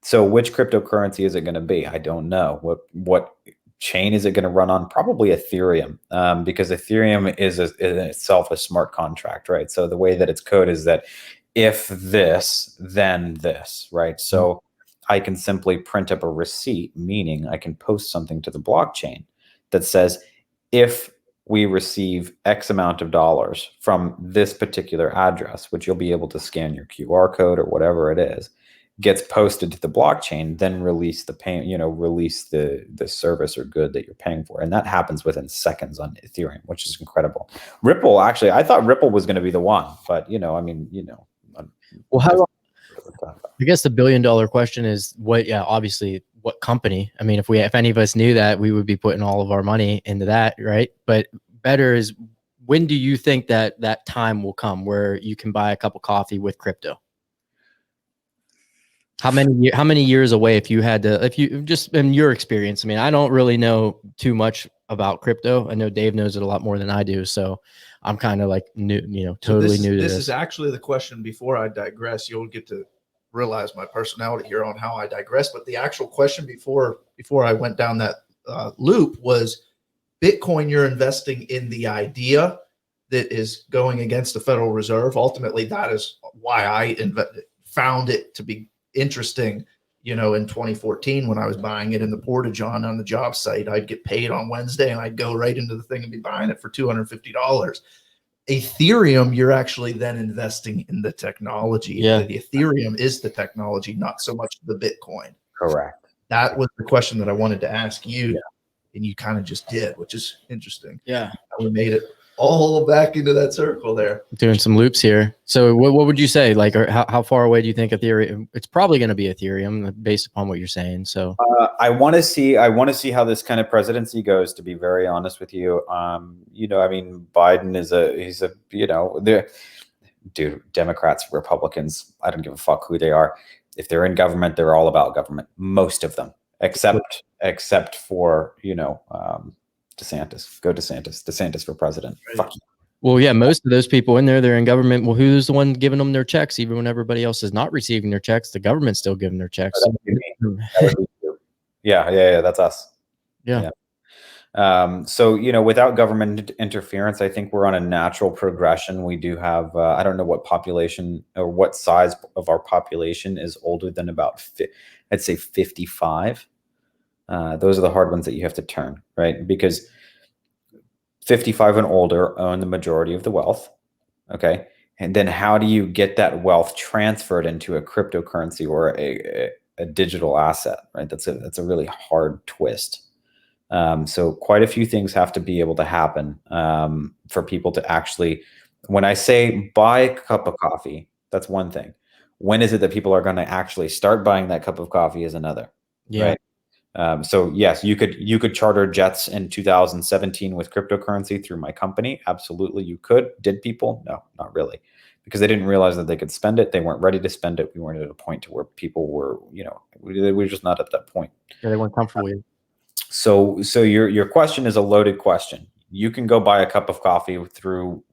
So which cryptocurrency is it going to be? I don't know. What chain is it going to run on? Probably Ethereum, because Ethereum is in itself a smart contract, right? So the way that it's coded is that if this, then this, right? So I can simply print up a receipt, meaning I can post something to the blockchain that says, if we receive X amount of dollars from this particular address, which you'll be able to scan your QR code or whatever it is, gets posted to the blockchain, then release the release the service or good that you're paying for. And that happens within seconds on Ethereum, which is incredible. Ripple, actually, I thought Ripple was going to be the one, but well, how I guess the $1 billion question is obviously what company? I mean, if any of us knew that, we would be putting all of our money into that, right? But better is, when do you think that time will come where you can buy a cup of coffee with crypto? How many years away, if you just, in your experience? I mean, I don't really know too much about crypto. I know Dave knows it a lot more than I do, so I'm kind of like new, totally new to this. This is actually the question. Before I digress, you'll get to realize my personality here on how I digress. But the actual question before I went down that loop was, Bitcoin, you're investing in the idea that is going against the Federal Reserve. Ultimately, that is why I found it to be interesting. In 2014, when I was buying it in the portage on the job site, I'd get paid on Wednesday and I'd go right into the thing and be buying it for $250. Ethereum, you're actually then investing in the technology. Yeah. The Ethereum is the technology, not so much the Bitcoin. Correct. That was the question that I wanted to ask you, and you kind of just did, which is interesting. Yeah. We made it all back into that circle there. Doing some loops here. So what would you say? Like, or how far away do you think Ethereum? It's probably going to be Ethereum based upon what you're saying. So I want to see how this kind of presidency goes, to be very honest with you. Biden is dude, Democrats, Republicans, I don't give a fuck who they are. If they're in government, they're all about government. Most of them, except for, DeSantis. Go DeSantis. DeSantis for president. Right. Fuck you. Well, yeah, most of those people in there, they're in government. Well, who's the one giving them their checks? Even when everybody else is not receiving their checks, the government's still giving their checks. That would be you. Yeah, that's us. Yeah. So, without government interference, I think we're on a natural progression. We do have, I don't know what population or what size of our population is older than about, I'd say 55. Those are the hard ones that you have to turn, right? Because 55 and older own the majority of the wealth. Okay. And then how do you get that wealth transferred into a cryptocurrency or a digital asset, right? That's a really hard twist. So quite a few things have to be able to happen for people to actually, when I say buy a cup of coffee, that's one thing. When is it that people are going to actually start buying that cup of coffee is another, right? So yes, you could charter jets in 2017 with cryptocurrency through my company. Absolutely, you could. Did people? No, not really, because they didn't realize that they could spend it. They weren't ready to spend it. We weren't at a point to where people were, we were just not at that point. Yeah, they weren't comfortable with it. So your question is a loaded question. You can go buy a cup of coffee through,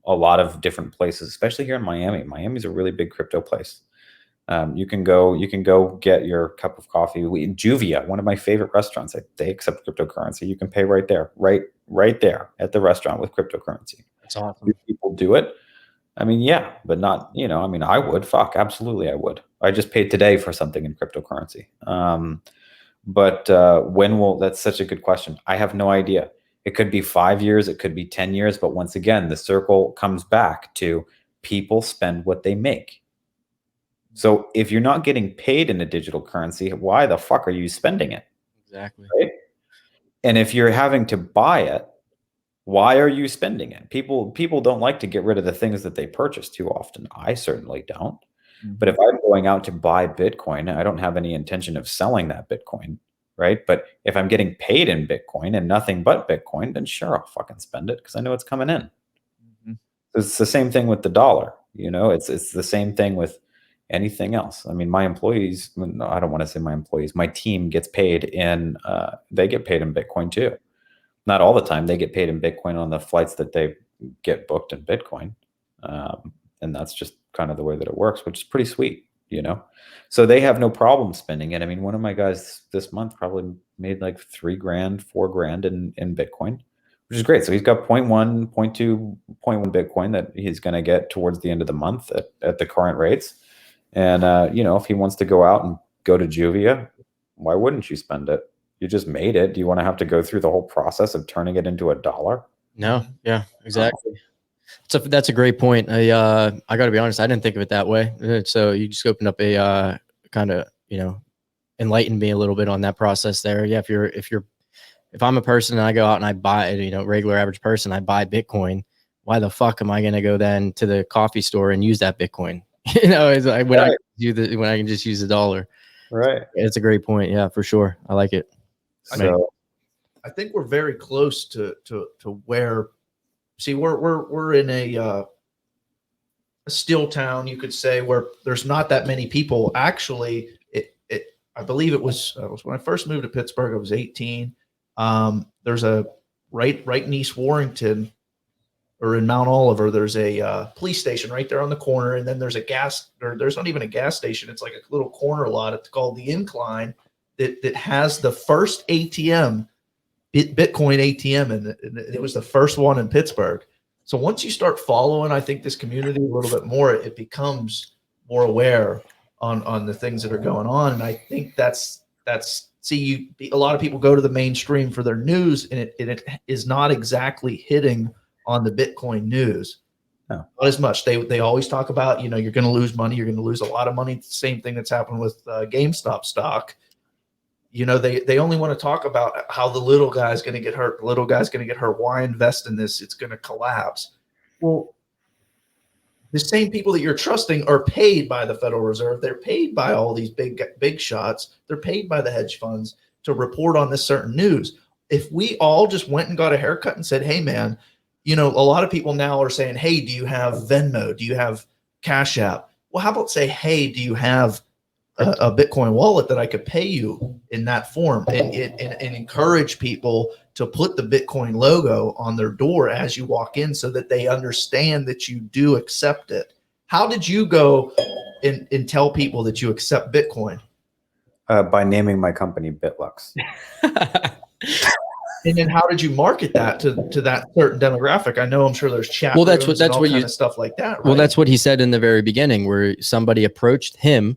a lot of different places, especially here in Miami. Miami's a really big crypto place. You can go get your cup of coffee. Juvia, one of my favorite restaurants, they accept cryptocurrency. You can pay right there, right there at the restaurant with cryptocurrency. That's awesome. Do people do it? I mean, yeah, but not, I would. Fuck, absolutely, I would. I just paid today for something in cryptocurrency. But when will? That's such a good question. I have no idea. It could be 5 years. It could be 10 years. But once again, the circle comes back to people spend what they make. So if you're not getting paid in a digital currency, why the fuck are you spending it? Exactly. Right? And if you're having to buy it, why are you spending it? People don't like to get rid of the things that they purchase too often. I certainly don't. But if I'm going out to buy Bitcoin, I don't have any intention of selling that Bitcoin, right? But if I'm getting paid in Bitcoin and nothing but Bitcoin, then sure, I'll fucking spend it because I know it's coming in. It's the same thing with the dollar. It's the same thing with anything else. I mean, my employees, I don't want to say my employees, my team gets paid they get paid in Bitcoin too. Not all the time. They get paid in Bitcoin on the flights that they get booked in Bitcoin. And that's just kind of the way that it works, which is pretty sweet, So they have no problem spending it. I mean, one of my guys this month probably made like $3,000, $4,000 in Bitcoin, which is great. So he's got 0.1, 0.2, 0.1 Bitcoin that he's going to get towards the end of the month at the current rates. And, if he wants to go out and go to Juvia, why wouldn't you spend it? You just made it. Do you want to have to go through the whole process of turning it into a dollar? No. Yeah, exactly. That's a great point. I got to be honest, I didn't think of it that way. So you just opened up a kind of, enlightened me a little bit on that process there. Yeah, if I'm a person and I go out and I buy, regular average person, I buy Bitcoin, why the fuck am I going to go then to the coffee store and use that Bitcoin? It's like when I can just use the dollar. Right. It's a great point. Yeah, for sure. I like it. So I think we're very close to where. See, we're in a steel town, you could say, where there's not that many people. Actually, I believe it was when I first moved to Pittsburgh. I was 18. There's a right in East Warrington, or in Mount Oliver. There's a police station right there on the corner, and then there's there's not even a gas station. It's like a little corner lot. It's called the Incline that has the first ATM. Bitcoin ATM, and it was the first one in Pittsburgh. So once you start following, I think, this community a little bit more, it becomes more aware on the things that are going on. And I think that's a lot of people go to the mainstream for their news, and it is not exactly hitting on the Bitcoin news. No. Not as much. They always talk about, you're going to lose money. You're going to lose a lot of money. Same thing that's happened with GameStop stock. They only want to talk about how the little guy's going to get hurt. The little guy's going to get hurt. Why invest in this? It's going to collapse. Well, the same people that you're trusting are paid by the Federal Reserve. They're paid by all these big shots. They're paid by the hedge funds to report on this certain news. If we all just went and got a haircut and said, hey, man, a lot of people now are saying, hey, do you have Venmo? Do you have Cash App? Well, how about say, hey, do you have a Bitcoin wallet that I could pay you in that form, and encourage people to put the Bitcoin logo on their door as you walk in so that they understand that you do accept it. How did you go and tell people that you accept Bitcoin? By naming my company BitLux. And then how did you market that to that certain demographic? I know, I'm sure there's chat. Well, that's what you stuff like that. Right? Well, that's what he said in the very beginning, where somebody approached him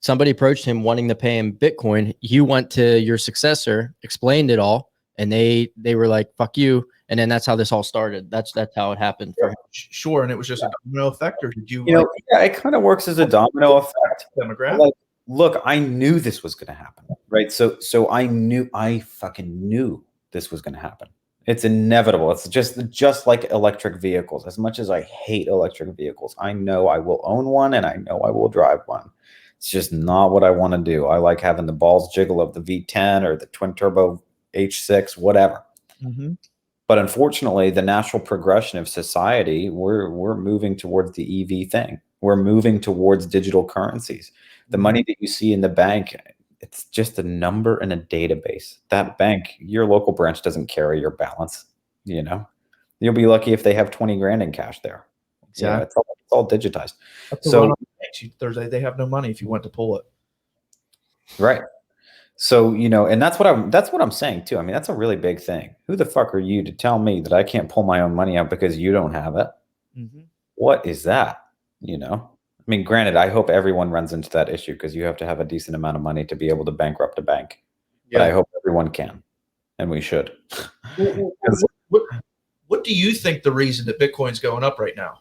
wanting to pay him Bitcoin. You went to your successor, explained it all, and they were like, "Fuck you," and then that's how this all started. That's how it happened for him. Sure, and it was just a domino effect, or did you? Yeah, it kind of works as a domino effect. Demographic. Like, look, I knew this was going to happen, right? So I fucking knew this was going to happen. It's inevitable. It's just like electric vehicles. As much as I hate electric vehicles, I know I will own one and I know I will drive one. It's just not what I want to do. I like having the balls jiggle of the V10 or the twin turbo H6, whatever. Mm-hmm. But unfortunately, the natural progression of society, we're moving towards the EV thing. We're moving towards digital currencies. The money that you see in the bank, it's just a number in a database. That bank, your local branch doesn't carry your balance. You'll be lucky if they have 20 grand in cash there. Yeah, it's all digitized. That's So Thursday, they have no money if you went to pull it. right. So, and that's what I'm saying too. I mean, that's a really big thing. Who the fuck are you to tell me that I can't pull my own money out because you don't have it? Mm-hmm. What is that? I mean, granted, I hope everyone runs into that issue because you have to have a decent amount of money to be able to bankrupt a bank. Yeah. But I hope everyone can, and we should. What do you think the reason that Bitcoin's going up right now?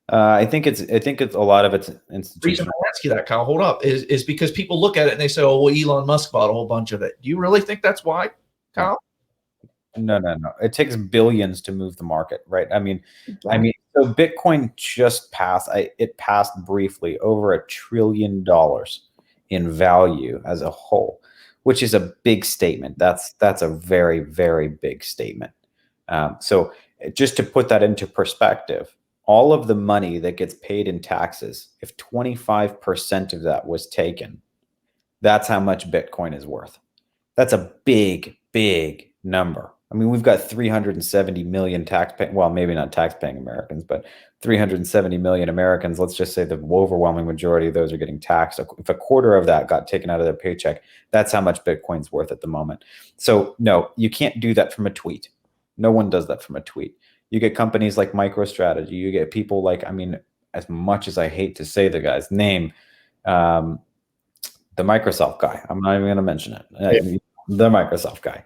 I think it's a lot of it's The reason institutional. I ask you that, Kyle, hold up, is because people look at it and they say, "Oh, well, Elon Musk bought a whole bunch of it." Do you really think that's why, Kyle? No. It takes billions to move the market, right? I mean, so Bitcoin just passed. It passed briefly over $1 trillion in value as a whole, which is a big statement. That's a very, very big statement. So just to put that into perspective, all of the money that gets paid in taxes, if 25% of that was taken, that's how much Bitcoin is worth. That's a big, big number. I mean, we've got 370 million well, maybe not tax-paying Americans, but 370 million Americans. Let's just say the overwhelming majority of those are getting taxed. If a quarter of that got taken out of their paycheck, that's how much Bitcoin's worth at the moment. So no, you can't do that from a tweet. No one does that from a tweet. You get companies like MicroStrategy. You get people like, I mean, as much as I hate to say the guy's name, the Microsoft guy. I'm not even going to mention it. Yeah. The Microsoft guy.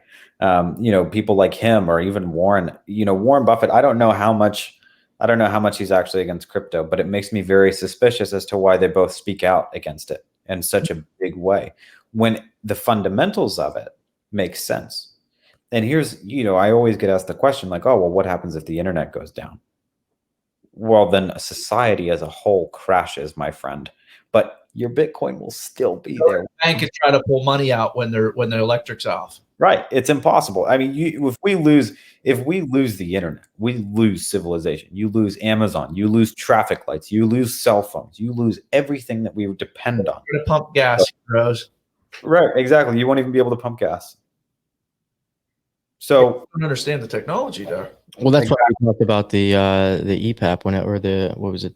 People like him, or even Warren. Warren Buffett. I don't know how much he's actually against crypto, but it makes me very suspicious as to why they both speak out against it in such a big way, when the fundamentals of it make sense. And here's, I always get asked the question like, oh, well, what happens if the internet goes down? Well, then society as a whole crashes, my friend. But your Bitcoin will still be there. Bank could try to pull money out when their electric's off. Right. It's impossible. I mean, if we lose the internet, we lose civilization. You lose Amazon. You lose traffic lights. You lose cell phones. You lose everything that we depend on. You're gonna pump gas, bros. Right. Exactly. You won't even be able to pump gas. So I don't understand the technology there. Well, that's why we talked about the EPAP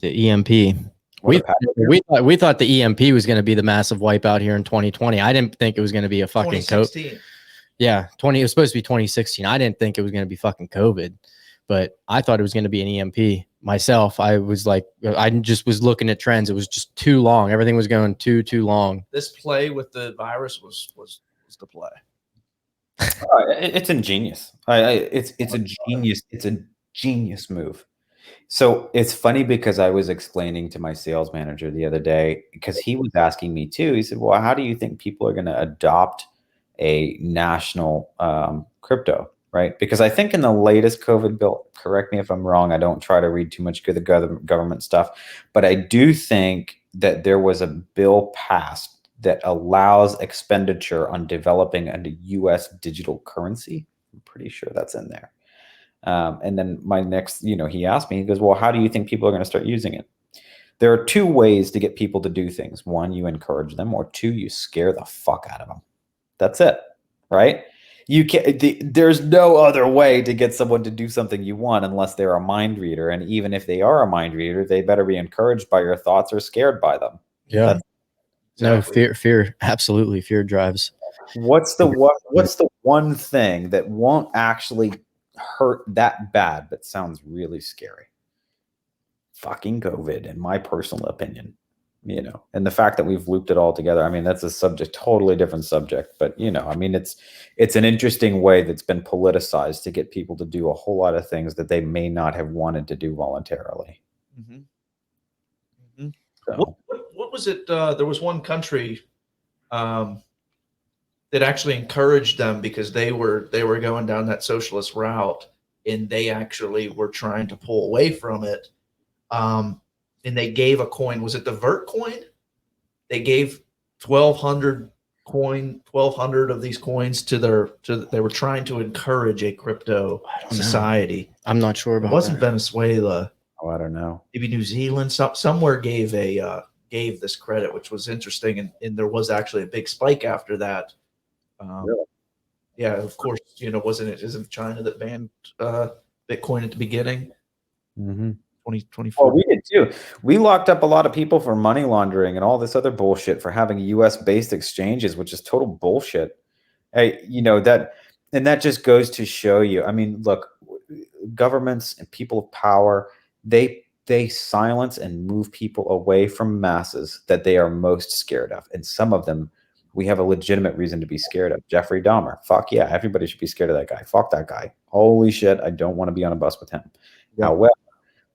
the EMP. We thought the EMP was going to be the massive wipeout here in 2020. I didn't think it was going to be a fucking COVID. Yeah, it was supposed to be 2016. I didn't think it was going to be fucking COVID, but I thought it was going to be an EMP myself. I was like, I just was looking at trends. It was just too long. Everything was going too long. This play with the virus was the play. It's ingenious. It's a genius move. So it's funny because I was explaining to my sales manager the other day, because he was asking me too. He said, well, how do you think people are going to adopt a national crypto, right? Because I think in the latest COVID bill, correct me if I'm wrong, I don't try to read too much good government stuff, but I do think that there was a bill passed that allows expenditure on developing a U.S. digital currency. I'm pretty sure that's in there. And then my next, he asked me, he goes, well, how do you think people are going to start using it? There are two ways to get people to do things. One, you encourage them, or two, you scare the fuck out of them. That's it, right? You can't, there's no other way to get someone to do something you want unless they're a mind reader. And even if they are a mind reader, they better be encouraged by your thoughts or scared by them. Yeah. No, fear, absolutely. Fear drives. What's the one thing that won't actually hurt that bad but sounds really scary? Fucking COVID, in my personal opinion. you know, and the fact that we've looped it all together, I mean, that's a subject, totally different subject, but you know, I mean, it's an interesting way that's been politicized to get people to do a whole lot of things that they may not have wanted to do voluntarily. So. What was it? There was one country that actually encouraged them because they were going down that socialist route, and they actually were trying to pull away from it. And they gave a coin. Was it the Vert coin? They gave 1,200 of these coins to they were trying to encourage a crypto society. I'm not sure about it. Wasn't that. Venezuela? Oh, I don't know. Maybe New Zealand. Somewhere gave this credit, which was interesting, and there was actually a big spike after that. Really? Yeah, of course. You know, isn't China that banned Bitcoin at the beginning? 2024. Well, we did too. We locked up a lot of people for money laundering and all this other bullshit for having US based exchanges, which is total bullshit. Hey, you know, that just goes to show you. I mean, look, governments and people of power, they silence and move people away from masses that they are most scared of. And some of them we have a legitimate reason to be scared of. Jeffrey Dahmer. Fuck yeah, everybody should be scared of that guy. Fuck that guy. Holy shit, I don't want to be on a bus with him. Yeah. However,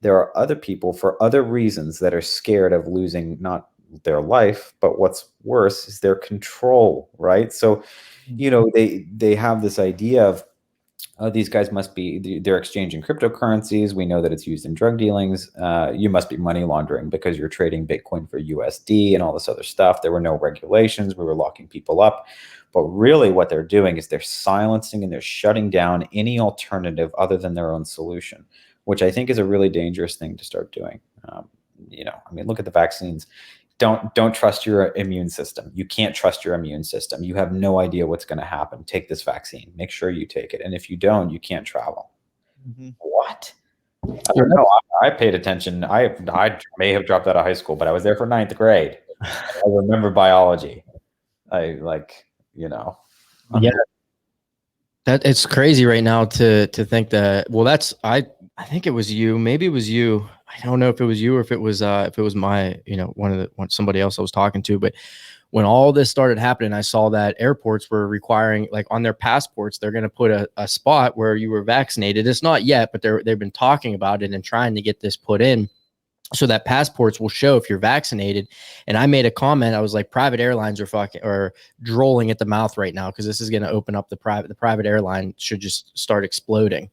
there are other people for other reasons that are scared of losing not their life, but what's worse is their control, right? So, you know, they have this idea of these guys must be, they're exchanging cryptocurrencies. We know that it's used in drug dealings. You must be money laundering because you're trading Bitcoin for USD and all this other stuff. There were no regulations. We were locking people up. But really what they're doing is they're silencing and they're shutting down any alternative other than their own solution, which I think is a really dangerous thing to start doing. You know, I mean, look at the vaccines. Don't trust your immune system. You can't trust your immune system. You have no idea what's going to happen. Take this vaccine. Make sure you take it. And if you don't, you can't travel. What? I don't know. I paid attention. I may have dropped out of high school, but I was there for 9th grade. I remember biology. You know. Yeah. That it's crazy right now to think that. Well, that's I think it was you. Maybe it was you. I don't know if it was you or if it was my, you know, somebody else I was talking to. But when all this started happening, I saw that airports were requiring, like on their passports, they're going to put a spot where you were vaccinated. It's not yet, but they've been talking about it and trying to get this put in, so that passports will show if you're vaccinated. And I made a comment. I was like, private airlines are drooling at the mouth right now, because this is going to open up the private airline should just start exploding.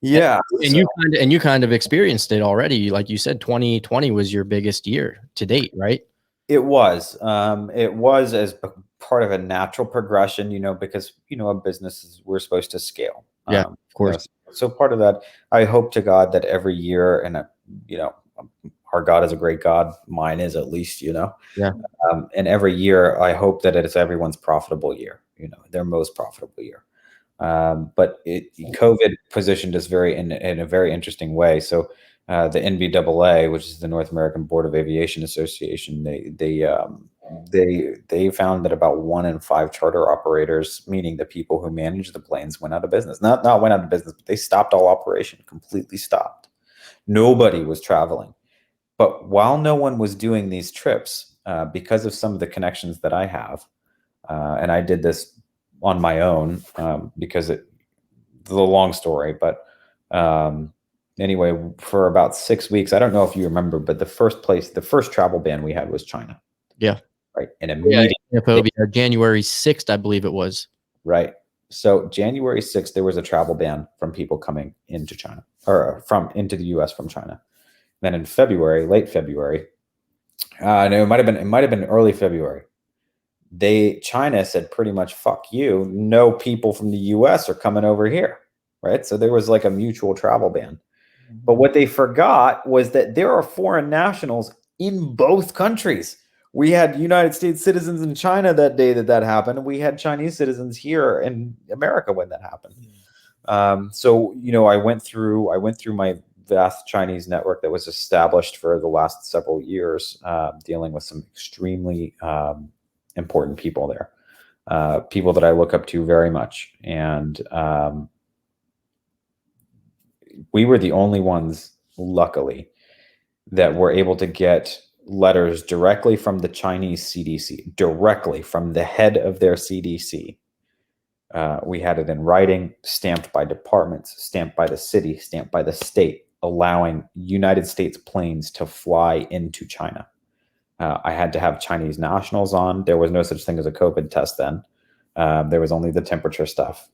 Yeah. And you kind of experienced it already. Like you said, 2020 was your biggest year to date, right? It was as part of a natural progression, you know, because, you know, a business we're supposed to scale. Yeah, of course. You know, so part of that, I hope to God that every year, and you know, our God is a great God. Mine is, at least, you know. Yeah. And every year, I hope that it's everyone's profitable year. You know, their most profitable year. But COVID positioned us in a very interesting way. So the NBAA, which is the North American Board of Aviation Association, they found that about 1 in 5 charter operators, meaning the people who manage the planes, went out of business. Not went out of business, but they stopped all operation, completely stopped. Nobody was traveling. But while no one was doing these trips, because of some of the connections that I have, and I did this on my own, because the long story, but anyway, for about 6 weeks, I don't know if you remember, but the first travel ban we had was China. Yeah. Right. And immediately, January 6th, I believe it was. Right. So January 6th, there was a travel ban from people coming into China, or into the US from China. Then in February, late February, no, it might have been early February, China said pretty much, fuck you, no people from the US are coming over here, right? So there was like a mutual travel ban. But what they forgot was that there are foreign nationals in both countries. We had United States citizens in China that day that happened, and we had Chinese citizens here in America when that happened. So, you know, I went through my vast Chinese network that was established for the last several years, dealing with some extremely important people there, people that I look up to very much. And we were the only ones, luckily, that were able to get letters directly from the Chinese CDC, directly from the head of their CDC. We had it in writing, stamped by departments, stamped by the city, stamped by the state, allowing United States planes to fly into China. I had to have Chinese nationals on. There was no such thing as a COVID test then. There was only the temperature stuff.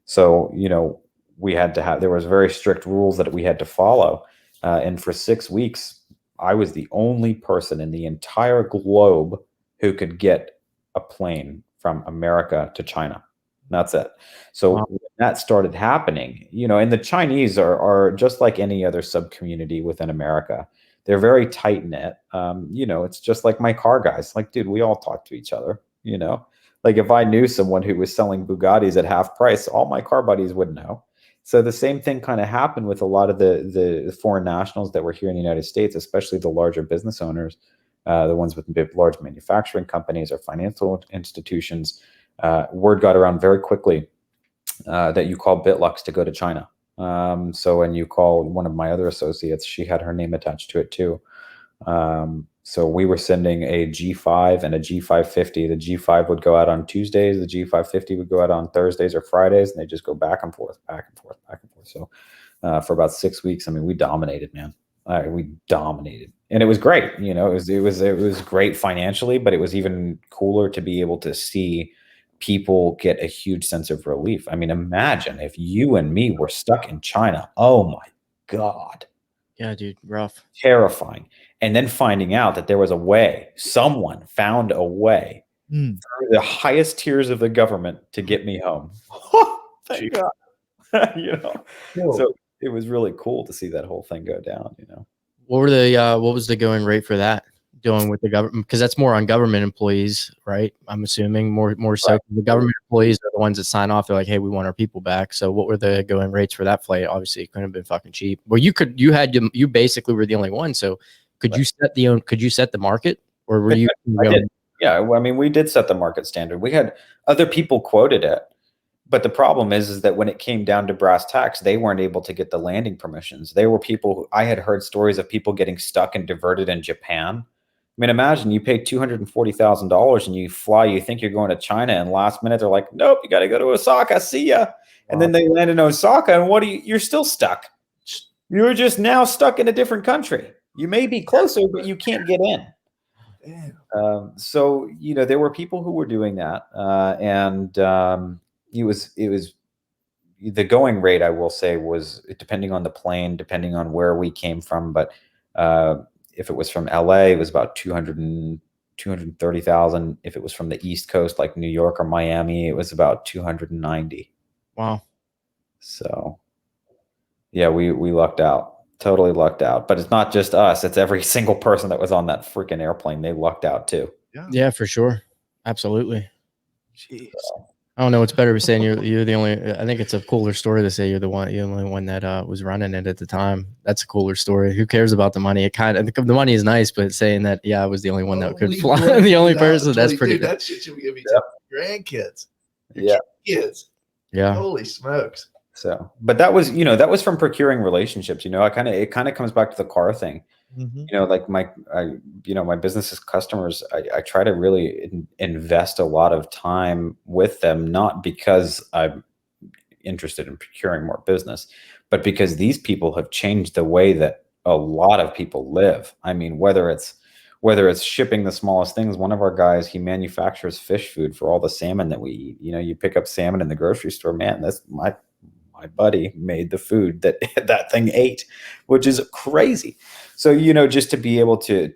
So, there was very strict rules that we had to follow. And for 6 weeks, I was the only person in the entire globe who could get a plane from America to China. That's it. So when that started happening, and the Chinese are just like any other sub community within America. They're very tight knit. It's just like my car guys. Like, dude, we all talk to each other. Like if I knew someone who was selling Bugattis at half price, all my car buddies would know. So the same thing kind of happened with a lot of the foreign nationals that were here in the United States, especially the larger business owners, the ones with large manufacturing companies or financial institutions. Word got around very quickly that you call BitLux to go to China. So when you call one of my other associates, she had her name attached to it too. So we were sending a G5 and a G550. The G5 would go out on Tuesdays. The G550 would go out on Thursdays or Fridays, and they just go back and forth, back and forth, back and forth. So for about 6 weeks, I mean, we dominated, man. We dominated, and it was great. It was great financially, but it was even cooler to be able to see people get a huge sense of relief. I mean, imagine if you and me were stuck in China. Oh my God. Yeah, dude, rough. Terrifying. And then finding out that there was a way, someone found a way through the highest tiers of the government to get me home. Thank God. So it was really cool to see that whole thing go down, What was the going rate for that? Doing with the government, because that's more on government employees, right? I'm assuming more so. Right. The government employees are the ones that sign off. They're like, "Hey, we want our people back." So, what were the going rates for that flight? Obviously, it couldn't have been fucking cheap. Well, you basically were the only one. So, could you set the market, or were you? I did. Yeah, well, I mean, we did set the market standard. We had other people quoted it, but the problem is that when it came down to brass tacks, they weren't able to get the landing permissions. They were people. I had heard stories of people getting stuck and diverted in Japan. I mean, imagine you pay $240,000 and you fly, you think you're going to China, and last minute they're like, nope, you got to go to Osaka. See ya. And then they land in Osaka, and you're still stuck. You're just now stuck in a different country. You may be closer, but you can't get in. So, there were people who were doing that. And it was the going rate, I will say, was depending on the plane, depending on where we came from. But if it was from LA, it was about 230,000. If it was from the East Coast, like New York or Miami, it was about 290. Wow. So yeah, we lucked out, totally lucked out. But it's not just us. It's every single person that was on that freaking airplane. They lucked out too. Yeah, for sure. Absolutely. Jeez. I don't know what's better, saying you're the only. I think it's a cooler story to say you're the only one that was running it at the time. That's a cooler story. Who cares about the money? The money is nice, but saying that I was the only one that could fly, the only person, that's pretty. Dude, that shit should be giving to grandkids. Kids. Yeah. Holy smokes. So, but that was from procuring relationships. It kind of comes back to the car thing. Like my business's customers, I try to really invest a lot of time with them, not because I'm interested in procuring more business, but because these people have changed the way that a lot of people live. I mean, whether it's shipping the smallest things. One of our guys, he manufactures fish food for all the salmon that we eat. You pick up salmon in the grocery store, man, that's my buddy made the food that that thing ate, which is crazy. So, just to be able to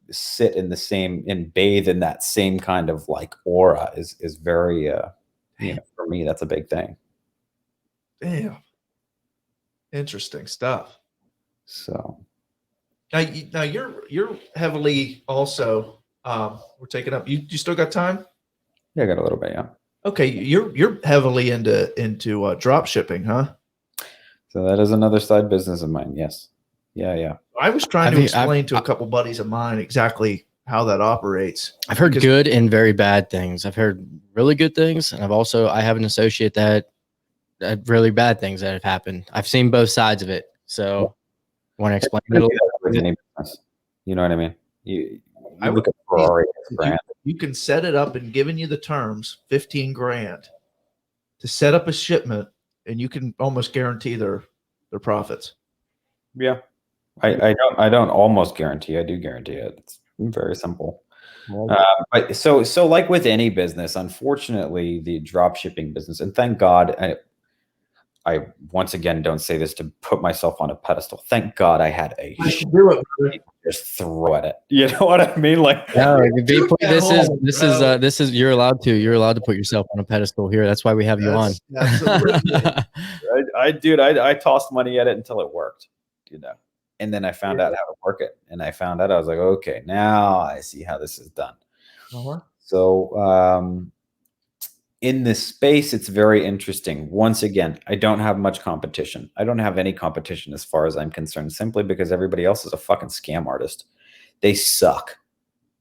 sit in the same and bathe in that same kind of like aura is very, for me, that's a big thing. Damn. Interesting stuff. So now you're heavily also, we're taking up, you still got time? Yeah, I got a little bit. Yeah. Okay, you're heavily into drop shipping, huh? So that is another side business of mine. Yes. Yeah. I was trying to explain to a couple buddies of mine exactly how that operates. I've heard good and very bad things. I've heard really good things, and I have an associate that really bad things that have happened. I've seen both sides of it. So want to explain it a little bit? You know what I mean? You I look would- at Ferrari brand. You can set it up and giving you the terms, 15 grand to set up a shipment, and you can almost guarantee their profits. Yeah. I don't almost guarantee. I do guarantee it. It's very simple. But so like with any business, unfortunately, the drop shipping business, and thank God, I once again don't say this to put myself on a pedestal. Thank God I had a Do it, brother. just throw at it. You know what I mean? Like, No, this is you're allowed to put yourself on a pedestal here. That's why we have you on. Absolutely. I tossed money at it until it worked, you know. And then I found out how to work it. And I found out, I was like, okay, now I see how this is done. So in this space, it's very interesting. Once again, I don't have much competition. I don't have any competition as far as I'm concerned, simply because everybody else is a fucking scam artist. They suck.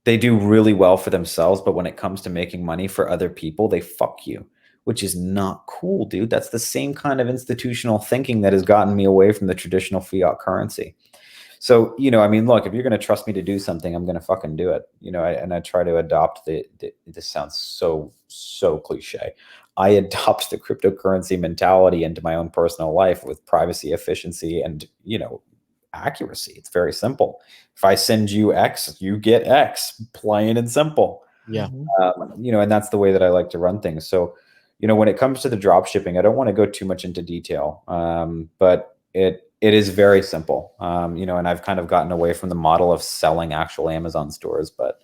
They do really well for themselves, but when it comes to making money for other people, they fuck you, which is not cool, dude. That's the same kind of institutional thinking that has gotten me away from the traditional fiat currency. So, you know, I mean, look, if you're going to trust me to do something, I'm going to fucking do it. You know, I try to adopt this sounds so cliche. I adopt the cryptocurrency mentality into my own personal life with privacy, efficiency, and, you know, accuracy. It's very simple. If I send you X, you get X, plain and simple. Yeah. You know, and that's the way that I like to run things. So, you know, when it comes to the drop shipping, I don't want to go too much into detail, but it is very simple. You know, and I've kind of gotten away from the model of selling actual Amazon stores, but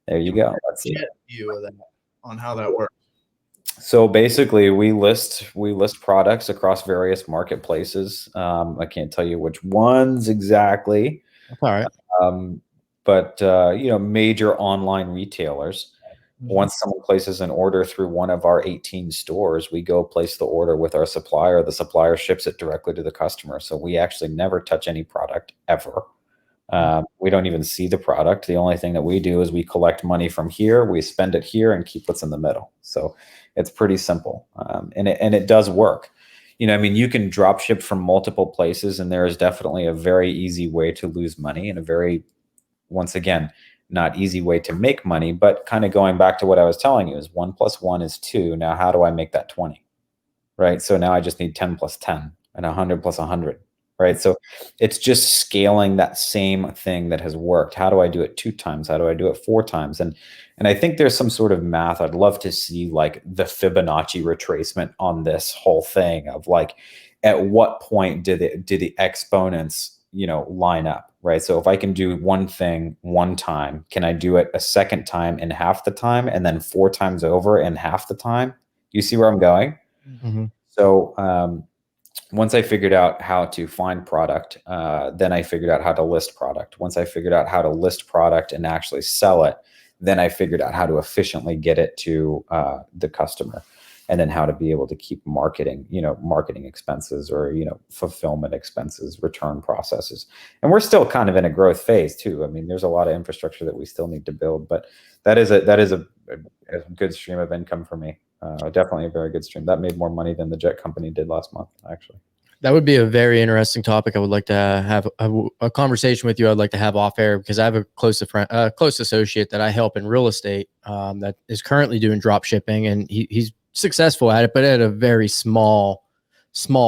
there you go. That's it. View of that on how that works. So basically, we list products across various marketplaces. I can't tell you which ones exactly. That's all right. But you know, major online retailers. Once someone places an order through one of our 18 stores, we go place the order with our supplier. The supplier ships it directly to the customer. So we actually never touch any product ever. We don't even see the product. The only thing that we do is we collect money from here, we spend it here, and keep what's in the middle. So it's pretty simple, and it does work. You know, I mean, you can drop ship from multiple places, and there is definitely a very easy way to lose money, and a very, once again, not easy way to make money. But kind of going back to what I was telling you, is 1 + 1 is 2. Now, how do I make that 20? Right. So now I just need 10 + 10 and 100 + 100. Right. So it's just scaling that same thing that has worked. How do I do it 2 times? How do I do it 4 times? And I think there's some sort of math. I'd love to see like the Fibonacci retracement on this whole thing of like, at what point do the exponents, you know, line up, right? So if I can do one thing 1 time, can I do it a second time in half the time, and then 4 times over in half the time? You see where I'm going? Mm-hmm. So once I figured out how to find product, then I figured out how to list product. Once I figured out how to list product and actually sell it, then I figured out how to efficiently get it to the customer, and then how to be able to keep marketing, you know, marketing expenses, or, you know, fulfillment expenses, return processes. And we're still kind of in a growth phase too. I mean, there's a lot of infrastructure that we still need to build, but that is a good stream of income for me. Definitely a very good stream. That made more money than the jet company did last month, actually. That would be a very interesting topic. I would like to have a conversation with you. I'd like to have off air, because I have a close associate that I help in real estate that is currently doing drop shipping, and he's successful at it, but at a very small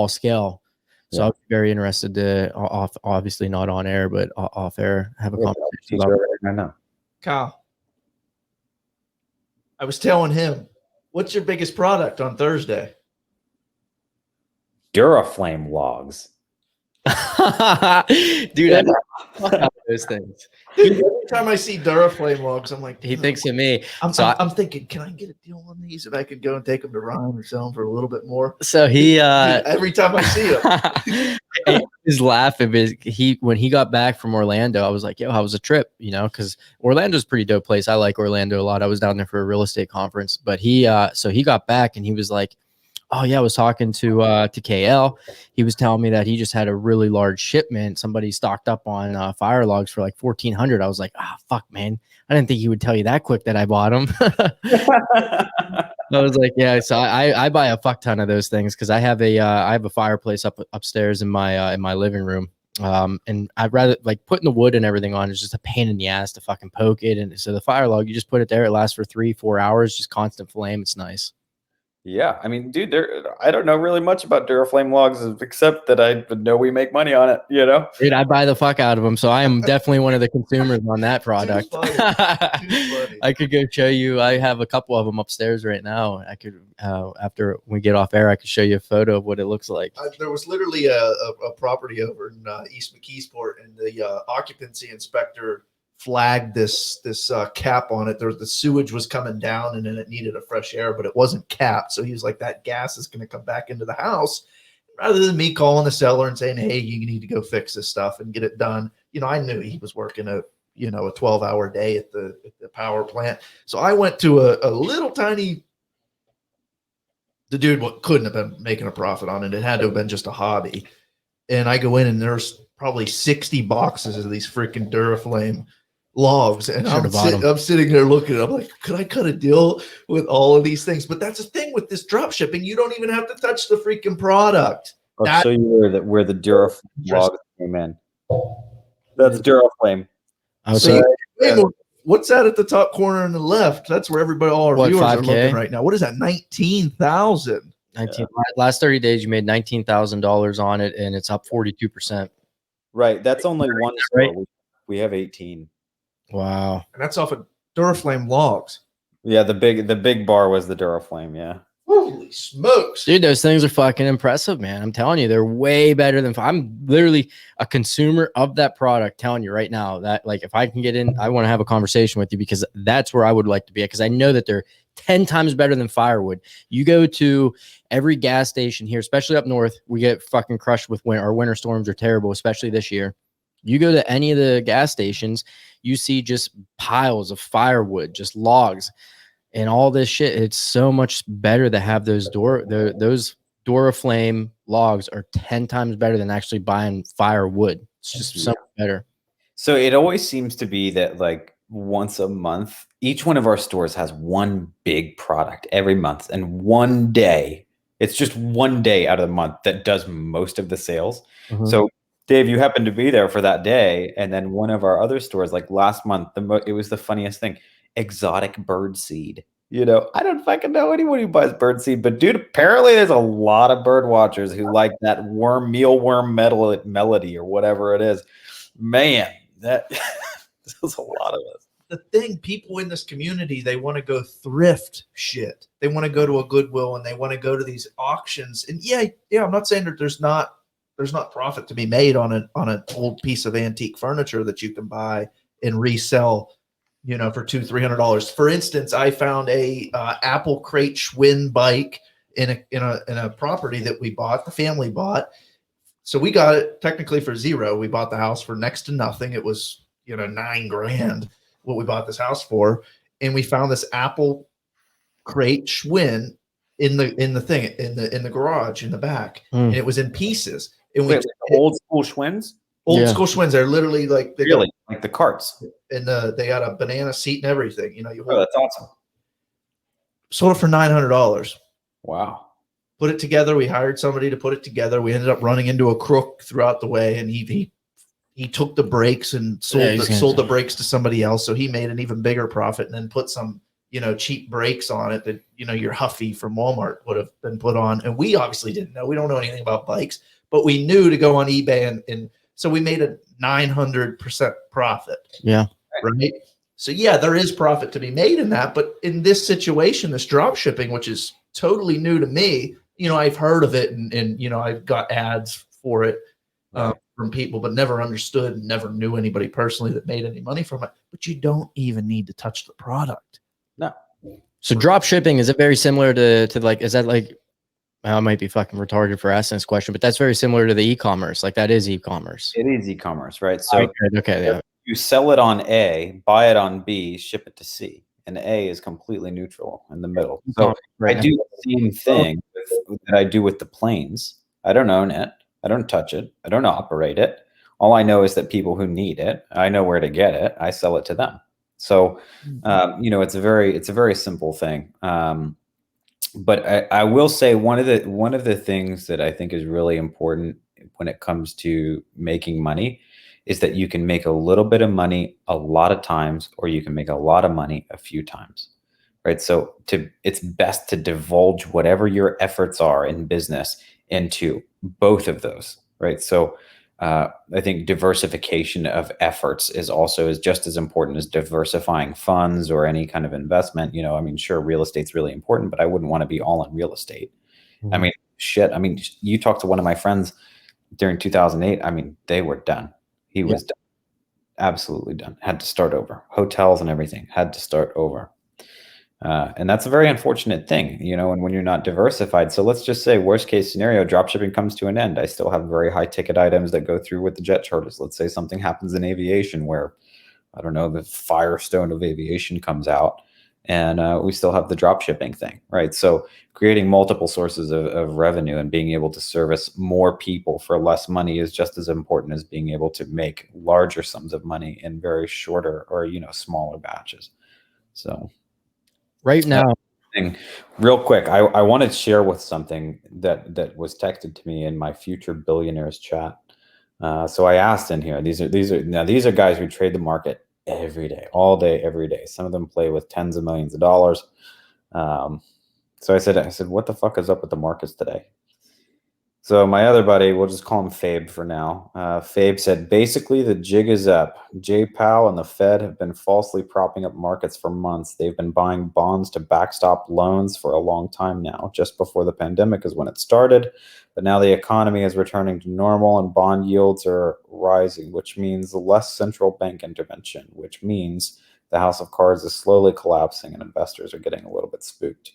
scale. So I'm very interested to obviously not on air, but off air, have a conversation about it. I know. Kyle, I was telling him, what's your biggest product on Thursday? Duraflame logs. Dude, I love those things. Dude, every time I see Duraflame logs, I'm like, He thinks of me. I'm thinking, can I get a deal on these if I could go and take them to Ryan or sell them for a little bit more? So he every time I see him, he's laughing. When he got back from Orlando, I was like, yo, how was the trip? You know, because Orlando's a pretty dope place. I like Orlando a lot. I was down there for a real estate conference, but so he got back and he was like, oh yeah, I was talking to KL. He was telling me that he just had a really large shipment. Somebody stocked up on fire logs for like 1,400. I was like, fuck, man. I didn't think he would tell you that quick that I bought them. I was like, yeah. So I buy a fuck ton of those things, because I have a fireplace upstairs in my living room, And I'd rather like putting the wood and everything on is just a pain in the ass to fucking poke it. And so the fire log, you just put it there. It lasts for 3-4 hours, just constant flame. It's nice. Yeah, I mean, dude, I don't know really much about Duraflame logs except that I know we make money on it, you know? Dude, I buy the fuck out of them. So I am definitely one of the consumers on that product. Too funny. I could go show you. I have a couple of them upstairs right now. I could, after we get off air, I could show you a photo of what it looks like. There was literally a property over in East McKeesport, and the occupancy inspector flagged this cap on it. The sewage was coming down, and then it needed a fresh air, but it wasn't capped. So he was like, that gas is going to come back into the house. Rather than me calling the seller and saying, hey, you need to go fix this stuff and get it done, I knew he was working a 12-hour day at the power plant. So I went to a little tiny, the dude couldn't have been making a profit on it. It had to have been just a hobby. And I go in, and there's probably 60 boxes of these freaking Duraflame logs, and I'm sitting there looking at it. I'm like, could I cut a deal with all of these things? But that's the thing with this drop shipping, you don't even have to touch the freaking product. I'll show you where the Duraflame logs came in. That's Duraflame. So what's that at the top corner on the left? That's where all our viewers 5K? Are looking right now. What is that? 19,000. 19. Last 30 days, you made $19,000 on it, and it's up 42%. Right. That's only one store. Right. We have 18. Wow. And that's off of Duraflame logs. Yeah, the big bar was the Duraflame, yeah. Holy smokes. Dude, those things are fucking impressive, man. I'm telling you, they're way better than I'm literally a consumer of that product, telling you right now that like if I can get in, I want to have a conversation with you because that's where I would like to be, because I know that they're 10 times better than firewood. You go to every gas station here, especially up north, we get fucking crushed with winter. Our winter storms are terrible, especially this year. You go to any of the gas stations, you see just piles of firewood, just logs and all this shit. It's so much better to have those Duraflame logs are 10 times better than actually buying firewood. It's just so much better. So it always seems to be that like once a month, each one of our stores has one big product every month, and one day, it's just one day out of the month that does most of the sales. Mm-hmm. So Dave, you happened to be there for that day, and then one of our other stores, like last month, it was the funniest thing. Exotic bird seed. I don't fucking know anyone who buys bird seed, but dude, apparently there's a lot of bird watchers who like that mealworm melody or whatever it is. Man, that there's a lot of us. The thing, people in this community, they want to go thrift shit. They want to go to a Goodwill, and they want to go to these auctions. And yeah, I'm not saying that there's not profit to be made on an old piece of antique furniture that you can buy and resell, for $200-$300. For instance, I found a Apple crate Schwinn bike in a property that we bought, the family bought. So we got it technically for $0. We bought the house for next to nothing. It was $9,000 what we bought this house for, and we found this Apple crate Schwinn in the garage in the back, and it was in pieces. And wait, old school Schwinns? Old school Schwinns. They're literally like like the carts. And they got a banana seat and everything. That's awesome. Sold it for $900. Wow. Put it together. We hired somebody to put it together. We ended up running into a crook throughout the way, and he took the brakes and sold the brakes to somebody else. So he made an even bigger profit, and then put some cheap brakes on it that your Huffy from Walmart would have been put on. And we obviously didn't know. We don't know anything about bikes. But we knew to go on eBay, and so we made a 900% profit. Yeah. Right. So yeah, there is profit to be made in that. But in this situation, this drop shipping, which is totally new to me, I've heard of it, and I've got ads for it from people, but never understood and never knew anybody personally that made any money from it. But you don't even need to touch the product. No. So drop shipping, is it very similar to like, is that like, I might be fucking retarded for asking this question, but that's very similar to the e-commerce. Like that is e-commerce. It is e-commerce, right? So okay, yeah. You sell it on A, buy it on B, ship it to C, and A is completely neutral in the middle. So I do the same thing that I do with the planes. I don't own it. I don't touch it. I don't operate it. All I know is that people who need it, I know where to get it. I sell it to them. So, it's a very simple thing. But I will say one of the things that I think is really important when it comes to making money is that you can make a little bit of money a lot of times, or you can make a lot of money a few times, right? So it's best to divulge whatever your efforts are in business into both of those, right? So I think diversification of efforts is just as important as diversifying funds or any kind of investment. I mean, sure, real estate's really important, but I wouldn't want to be all in real estate. I mean, shit. I mean, you talked to one of my friends during 2008. I mean, they were done. He was done. Absolutely done. Had to start over. Hotels and everything had to start over. And that's a very unfortunate thing, and when you're not diversified. So let's just say worst case scenario, dropshipping comes to an end. I still have very high ticket items that go through with the jet charters. Let's say something happens in aviation where, I don't know, the firestone of aviation comes out, and we still have the dropshipping thing, right? So creating multiple sources of revenue and being able to service more people for less money is just as important as being able to make larger sums of money in very shorter or, smaller batches. So right now, real quick, I want to share with something that was texted to me in my future billionaires chat. So I asked in here, these are guys who trade the market every day, all day, every day. Some of them play with tens of millions of dollars. So I said, what the fuck is up with the markets today? So my other buddy, we'll just call him Fabe for now. Fabe said, basically the jig is up. Jay Powell and the Fed have been falsely propping up markets for months. They've been buying bonds to backstop loans for a long time now. Just before the pandemic is when it started. But now the economy is returning to normal and bond yields are rising, which means less central bank intervention, which means the house of cards is slowly collapsing and investors are getting a little bit spooked.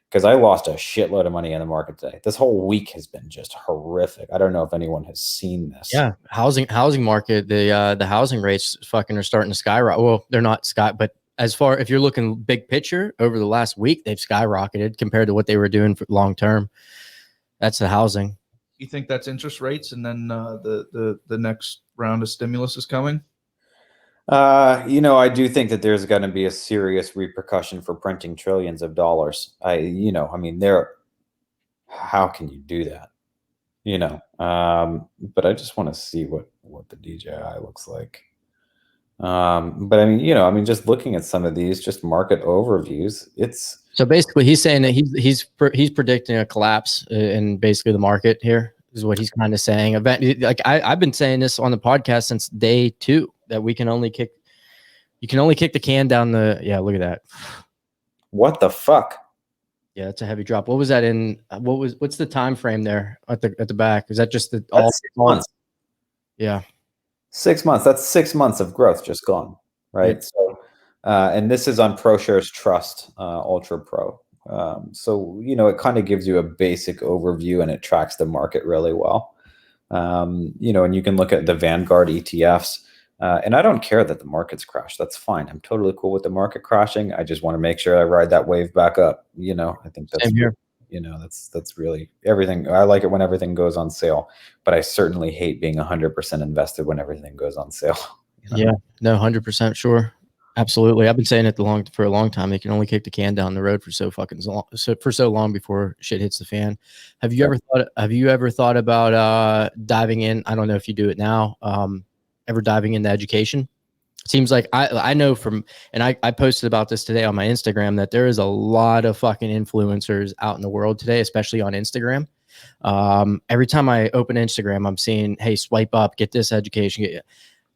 Because I lost a shitload of money in the market today. This whole week has been just horrific. I don't know if anyone has seen this. Yeah, housing market, the housing rates fucking are starting to skyrocket. Well, they're not but if you're looking big picture over the last week, they've skyrocketed compared to what they were doing for long term. That's the housing. You think that's interest rates, and then the next round of stimulus is coming? I do think that there's going to be a serious repercussion for printing trillions of dollars. I mean, how can you do that? But I just want to see what the DJI looks like. But I mean, just looking at some of these, just market overviews, so basically he's saying that he's predicting a collapse in basically the market here is what he's kind of saying. Like I've been saying this on the podcast since day 2. That you can only kick the can down the, look at that. What the fuck? Yeah, that's a heavy drop. What was that in? What's the time frame there at the back? Is that just That's 6 months? Yeah, 6 months. That's 6 months of growth just gone, right? Yeah. So, and this is on ProShares Trust Ultra Pro. So it kind of gives you a basic overview and it tracks the market really well. And you can look at the Vanguard ETFs. And I don't care that the market's crashed. That's fine. I'm totally cool with the market crashing. I just want to make sure I ride that wave back up. I think that's same here. That's really everything. I like it when everything goes on sale, but I certainly hate being 100% invested when everything goes on sale. Yeah, no, 100% sure. Absolutely. I've been saying it for a long time. They can only kick the can down the road for so long before shit hits the fan. Have you ever thought about diving in? I don't know if you do it now. Ever diving into education? It seems like I know and I posted about this today on my Instagram that there is a lot of fucking influencers out in the world today, especially on Instagram. Every time I open Instagram, I'm seeing, hey, swipe up, get this education.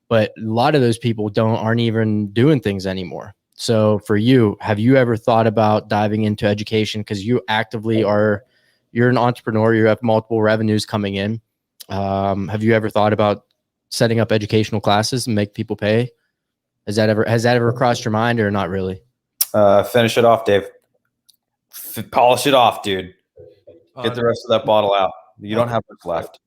But a lot of those people aren't even doing things anymore. So for you, have you ever thought about diving into education? Because you actively you're an entrepreneur, you have multiple revenues coming in. Have you ever thought about setting up educational classes and make people pay? Has that ever crossed your mind or not really? Finish it off, Dave. Polish it off, dude. Get the rest of that bottle out. You don't have much left.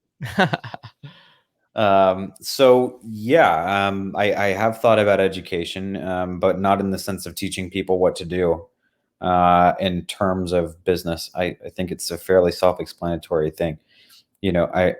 So yeah, I have thought about education, but not in the sense of teaching people what to do. In terms of business, I think it's a fairly self-explanatory thing. I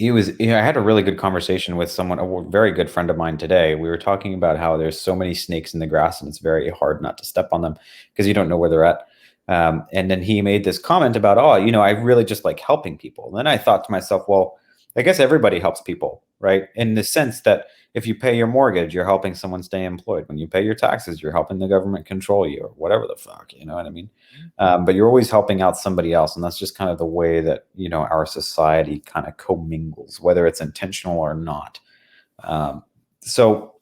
had a really good conversation with someone, a very good friend of mine today. We were talking about how there's so many snakes in the grass and it's very hard not to step on them because you don't know where they're at. And then he made this comment about, oh, I really just like helping people. And then I thought to myself, well, I guess everybody helps people, right? In the sense that if you pay your mortgage, you're helping someone stay employed. When you pay your taxes, you're helping the government control you or whatever the fuck, you know what I mean? But you're always helping out somebody else. And that's just kind of the way that, our society kind of commingles, whether it's intentional or not. So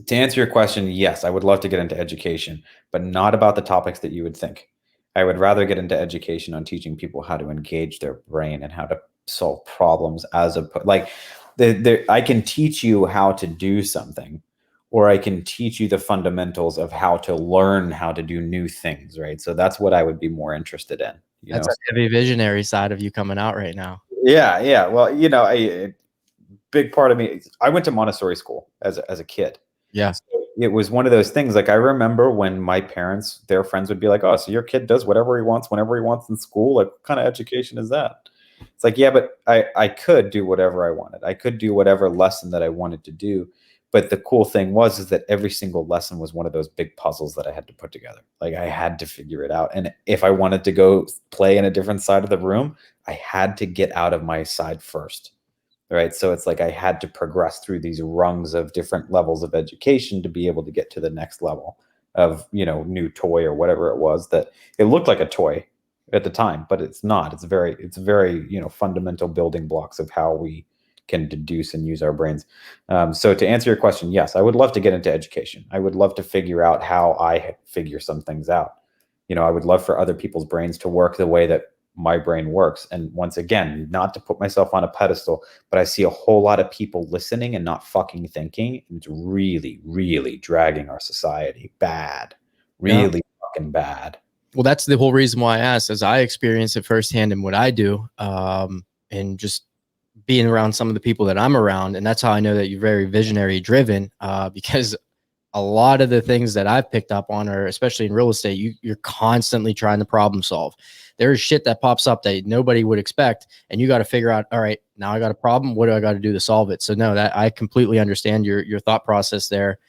to answer your question, yes, I would love to get into education, but not about the topics that you would think. I would rather get into education on teaching people how to engage their brain and how to solve problems I can teach you how to do something, or I can teach you the fundamentals of how to learn how to do new things, right? So that's what I would be more interested in. That's a heavy visionary side of you coming out right now. Yeah. Well, a big part of me, I went to Montessori school as a kid. Yeah. So it was one of those things. Like I remember when my parents, their friends would be like, oh, so your kid does whatever he wants, whenever he wants in school. Like what kind of education is that? It's like, yeah, but I could do whatever I wanted. I could do whatever lesson that I wanted to do. But the cool thing is that every single lesson was one of those big puzzles that I had to put together. Like I had to figure it out. And if I wanted to go play in a different side of the room, I had to get out of my side first. Right. So it's like I had to progress through these rungs of different levels of education to be able to get to the next level of, new toy or whatever it was. That it looked like a toy at the time, but it's not. It's very, fundamental building blocks of how we can deduce and use our brains. So to answer your question, yes, I would love to get into education. I would love to figure out how I figure some things out. I would love for other people's brains to work the way that my brain works. And once again, not to put myself on a pedestal, but I see a whole lot of people listening and not fucking thinking. And it's really, really dragging our society bad, really fucking bad. Well, that's the whole reason why I asked, as I experience it firsthand in what I do, and just being around some of the people that I'm around. And that's how I know that you're very visionary driven, because a lot of the things that I've picked up on, or especially in real estate, you're constantly trying to problem solve. There's shit that pops up that nobody would expect, and you got to figure out, all right, now I got a problem. What do I got to do to solve it? So no, that I completely understand your thought process there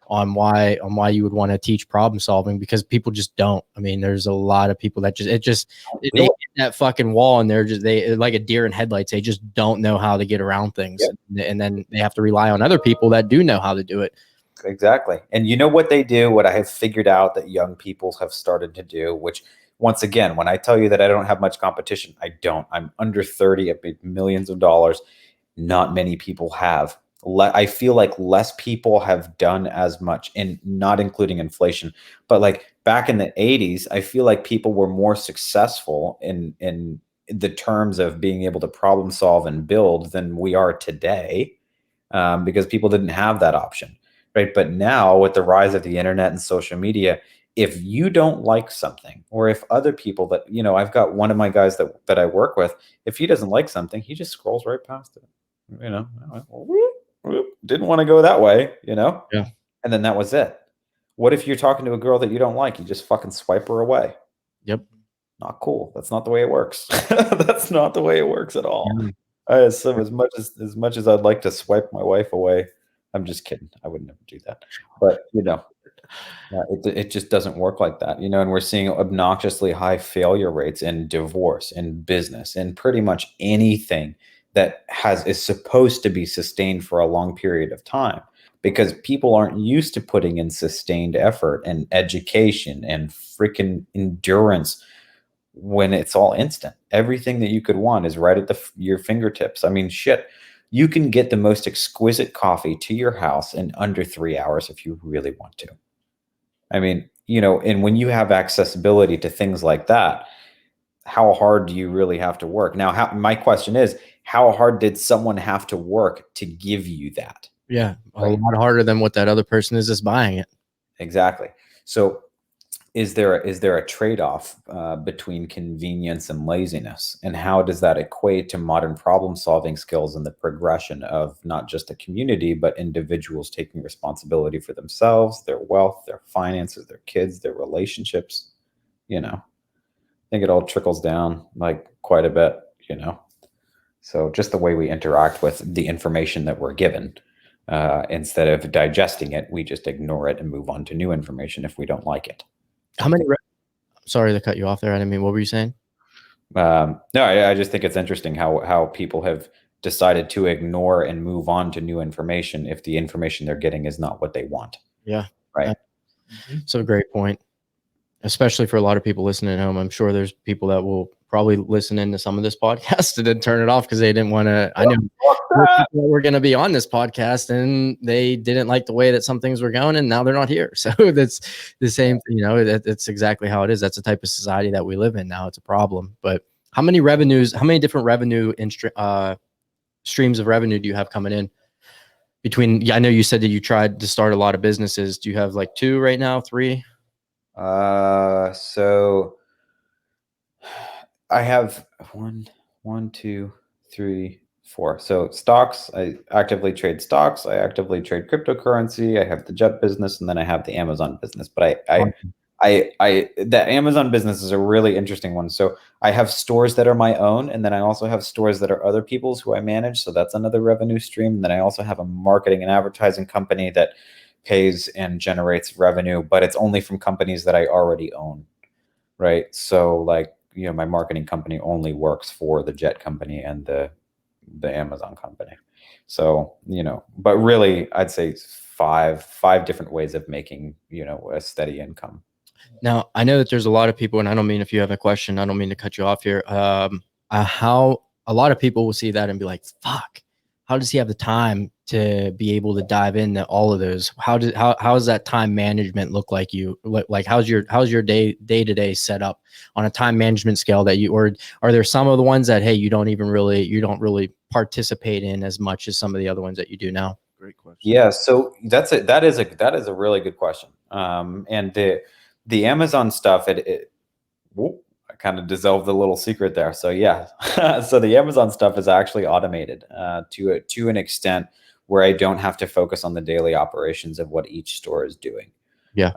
on why you would want to teach problem solving, because people just don't. I mean, there's a lot of people that they hit that fucking wall, and they like a deer in headlights. They just don't know how to get around things, and then they have to rely on other people that do know how to do it. Exactly. And you know what they do, what I have figured out that young people have started to do, which once again, when I tell you that I don't have much competition, I don't. I'm under 30, I've made millions of dollars. Not many people have. I feel like less people have done as much, and not including inflation, but like back in the 80s, I feel like people were more successful in the terms of being able to problem solve and build than we are today, because people didn't have that option. Right. But now with the rise of the internet and social media, if you don't like something, or if other people that, I've got one of my guys that I work with, if he doesn't like something, he just scrolls right past it. Didn't want to go that way, Yeah. And then that was it. What if you're talking to a girl that you don't like? You just fucking swipe her away. Yep. Not cool. That's not the way it works. That's not the way it works at all. So as much as I'd like to swipe my wife away, I'm just kidding. I would never do that. But, it just doesn't work like that, and we're seeing obnoxiously high failure rates in divorce, in business, in pretty much anything that is supposed to be sustained for a long period of time, because people aren't used to putting in sustained effort and education and freaking endurance when it's all instant. Everything that you could want is right at your fingertips. I mean, shit. You can get the most exquisite coffee to your house in under 3 hours if you really want to. I mean, and when you have accessibility to things like that, how hard do you really have to work? Now, my question is, how hard did someone have to work to give you that? Yeah, a lot harder than what that other person is just buying it. Exactly. So is there a trade-off between convenience and laziness, and how does that equate to modern problem-solving skills and the progression of not just a community, but individuals taking responsibility for themselves, their wealth, their finances, their kids, their relationships? I think it all trickles down like quite a bit. So just the way we interact with the information that we're given, instead of digesting it, we just ignore it and move on to new information if we don't like it. sorry to cut you off there. I didn't mean, what were you saying? No, I just think it's interesting how people have decided to ignore and move on to new information if the information they're getting is not what they want. Yeah. Right. So great point, especially for a lot of people listening at home. I'm sure there's people that will probably listen into some of this podcast and then turn it off because they didn't want to. I know we're going to be on this podcast and they didn't like the way that some things were going and now they're not here. So that's the same, that's exactly how it is. That's the type of society that we live in now. It's a problem. But how many different revenue streams of revenue do you have coming in? I know you said that you tried to start a lot of businesses. Do you have like 2 right now, 3? So I have 1, 2, 3, 4. So stocks, I actively trade stocks. I actively trade cryptocurrency. I have the jet business, and then I have the Amazon business. But the Amazon business is a really interesting one. So I have stores that are my own, and then I also have stores that are other people's who I manage. So that's another revenue stream. And then I also have a marketing and advertising company that pays and generates revenue, but it's only from companies that I already own. Right. So like, my marketing company only works for the jet company and the Amazon company. So, but really I'd say five different ways of making, a steady income. Now, I know that there's a lot of people, and I don't mean, if you have a question, I don't mean to cut you off here. How a lot of people will see that and be like, fuck, how does he have the time to be able to dive into all of those? How does that time management look like like how's your day-to-day set up on a time management scale or are there some of the ones that, hey, you don't really participate in as much as some of the other ones that you do now? Great question. Yeah. So that is a really good question. And the Amazon stuff, whoop, I kind of dissolved the little secret there. So yeah, so the Amazon stuff is actually automated to an extent where I don't have to focus on the daily operations of what each store is doing. Yeah.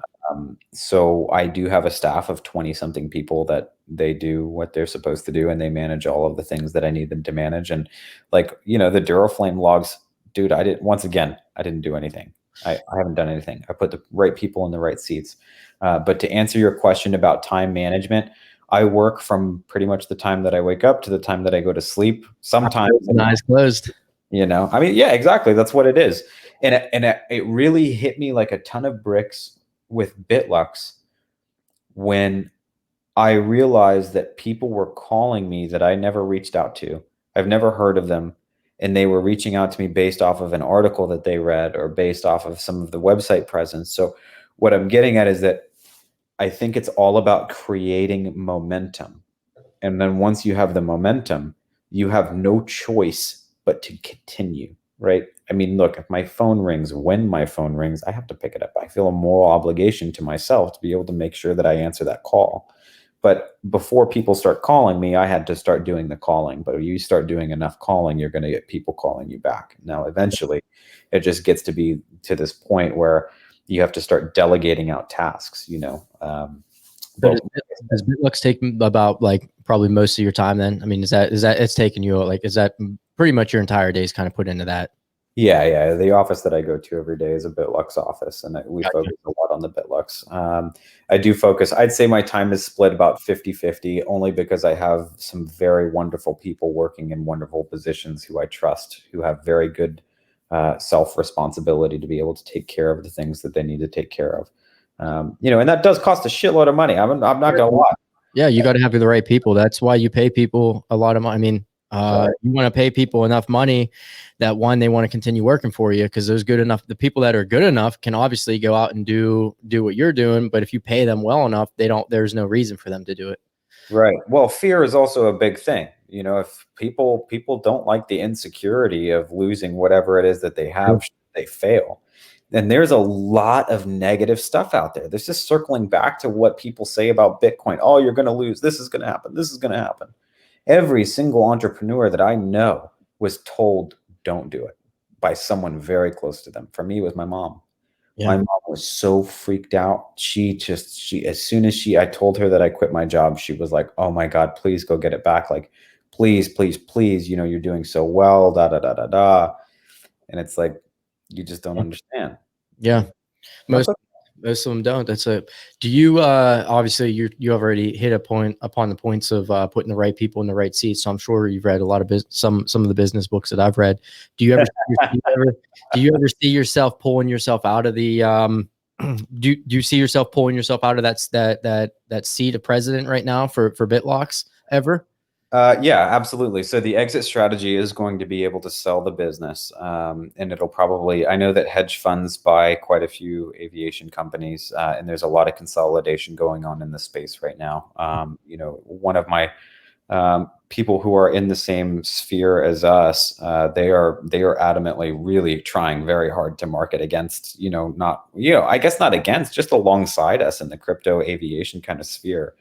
So I do have a staff of 20 something people that they do what they're supposed to do, and they manage all of the things that I need them to manage. And like, the Duraflame logs, dude, I didn't do anything. I haven't done anything. I put the right people in the right seats. But to answer your question about time management, I work from pretty much the time that I wake up to the time that I go to sleep. Sometimes eyes closed. I mean, yeah, exactly. That's what it is. And it really hit me like a ton of bricks with BitLux when I realized that people were calling me that I never reached out to. I've never heard of them. And they were reaching out to me based off of an article that they read or based off of some of the website presence. So what I'm getting at is that I think it's all about creating momentum. And then once you have the momentum, you have no choice but to continue, right? I mean, look, if my phone rings, when my phone rings, I have to pick it up. I feel a moral obligation to myself to be able to make sure that I answer that call. But before people start calling me, I had to start doing the calling. But if you start doing enough calling, you're going to get people calling you back. Now, eventually, it just gets to be to this point where you have to start delegating out tasks, Does BitLux take about like probably most of your time then? I mean, is that it's taking you like, is that pretty much your entire day is kind of put into that? Yeah. The office that I go to every day is a BitLux office, and we focus a lot on the BitLux. I do focus, I'd say my time is split about 50-50, only because I have some very wonderful people working in wonderful positions who I trust, who have very good self-responsibility to be able to take care of the things that they need to take care of. And that does cost a shitload of money. I'm not gonna lie. Yeah, you got to have the right people. That's why you pay people a lot of money. I mean, you want to pay people enough money that they want to continue working for you, because the people that are good enough can obviously go out and do what you're doing. But if you pay them well enough, there's no reason for them to do it. Right. Well, fear is also a big thing. If people don't like the insecurity of losing whatever it is that they have, they fail. And there's a lot of negative stuff out there. This is circling back to what people say about Bitcoin. Oh, you're going to lose. This is going to happen. This is going to happen. Every single entrepreneur that I know was told, don't do it, by someone very close to them. For me, it was my mom. Yeah. My mom was so freaked out. She as soon as I told her that I quit my job, she was like, oh my God, please go get it back. Like, please, please, please, you're doing so well, da, da, da, da, da. And it's like, you just don't understand. Yeah. Most of them don't. That's a. Do you obviously you already hit upon the points of putting the right people in the right seats. So I'm sure you've read a lot of some of the business books that I've read. Do you ever do you ever see yourself pulling yourself out of the do you see yourself pulling yourself out of that seat of president right now for BitLux ever? Yeah, absolutely. So the exit strategy is going to be able to sell the business, and it'll probably. I know that hedge funds buy quite a few aviation companies, and there's a lot of consolidation going on in the space right now. One of my people who are in the same sphere as us, they are adamantly really trying very hard to market against, I guess not against, just alongside us in the crypto aviation kind of sphere.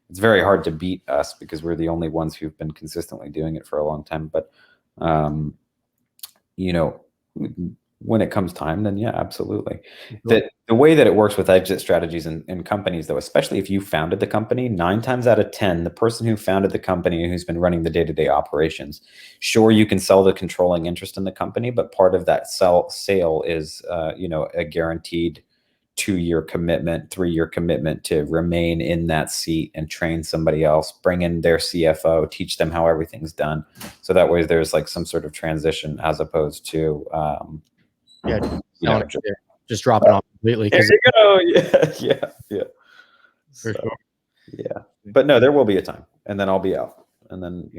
It's very hard to beat us because we're the only ones who've been consistently doing it for a long time. But, when it comes time, then yeah, absolutely. Sure. The way that it works with exit strategies in companies, though, especially if you founded the company, 9 times out of 10, the person who founded the company and who's been running the day-to-day operations, sure, you can sell the controlling interest in the company, but part of that sale is, a guaranteed 2-year commitment, 3-year commitment to remain in that seat and train somebody else, bring in their CFO, teach them how everything's done. So that way there's like some sort of transition as opposed to, just dropping off completely. There you go. Yeah. For sure. Yeah. But no, there will be a time and then I'll be out and then,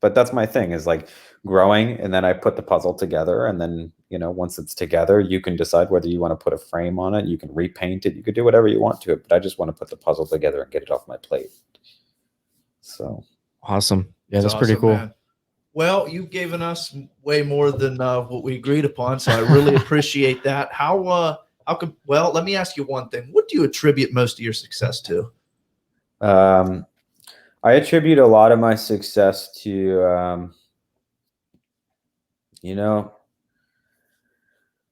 but that's my thing is like growing. And then I put the puzzle together and then, once it's together, you can decide whether you want to put a frame on it. You can repaint it. You could do whatever you want to it, but I just want to put the puzzle together and get it off my plate. So awesome. Yeah, that's pretty cool. Man. Well, you've given us way more than what we agreed upon, so I really appreciate that. Well, let me ask you one thing. What do you attribute most of your success to? I attribute a lot of my success to,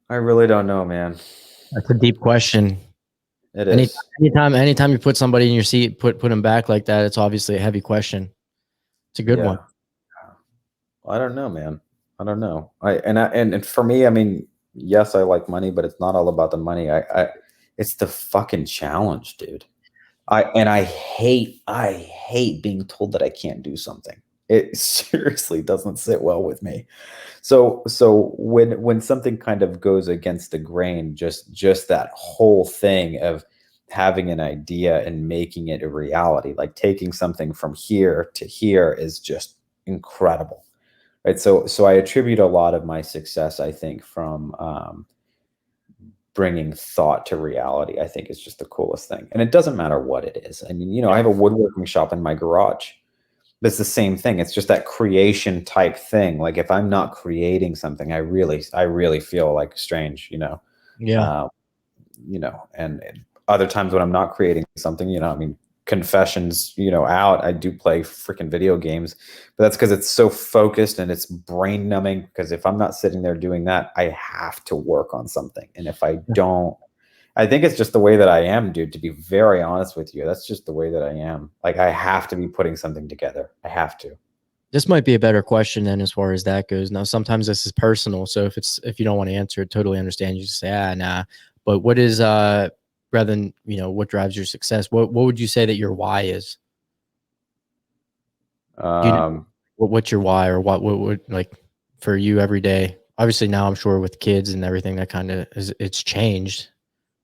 I really don't know, man. That's a deep question. It is. Anytime you put somebody in your seat, put them back like that, it's obviously a heavy question. It's a good one. I don't know, man. I don't know. And for me, I mean, yes, I like money, but it's not all about the money. It's the fucking challenge, dude. I hate being told that I can't do something. It seriously doesn't sit well with me. So when something kind of goes against the grain, just that whole thing of having an idea and making it a reality, like taking something from here to here is just incredible. Right. So I attribute a lot of my success, I think, from bringing thought to reality. I think is just the coolest thing. And it doesn't matter what it is. I mean, I have a woodworking shop in my garage. It's the same thing. It's just that creation type thing. Like if I'm not creating something, I really feel like strange, Yeah. And other times when I'm not creating something, I mean, confessions, out, I do play freaking video games, but that's because it's so focused and it's brain numbing, because if I'm not sitting there doing that, I have to work on something. And if I don't, I think it's just the way that I am, dude, to be very honest with you. That's just the way that I am. Like I have to be putting something together. I have to. This might be a better question then as far as that goes. Now, sometimes this is personal. So if you don't want to answer it, totally understand. You just say, nah. But what is rather than, what drives your success? What would you say that your why is? What's your why, or what would like for you every day? Obviously now I'm sure with kids and everything that kind of it's changed.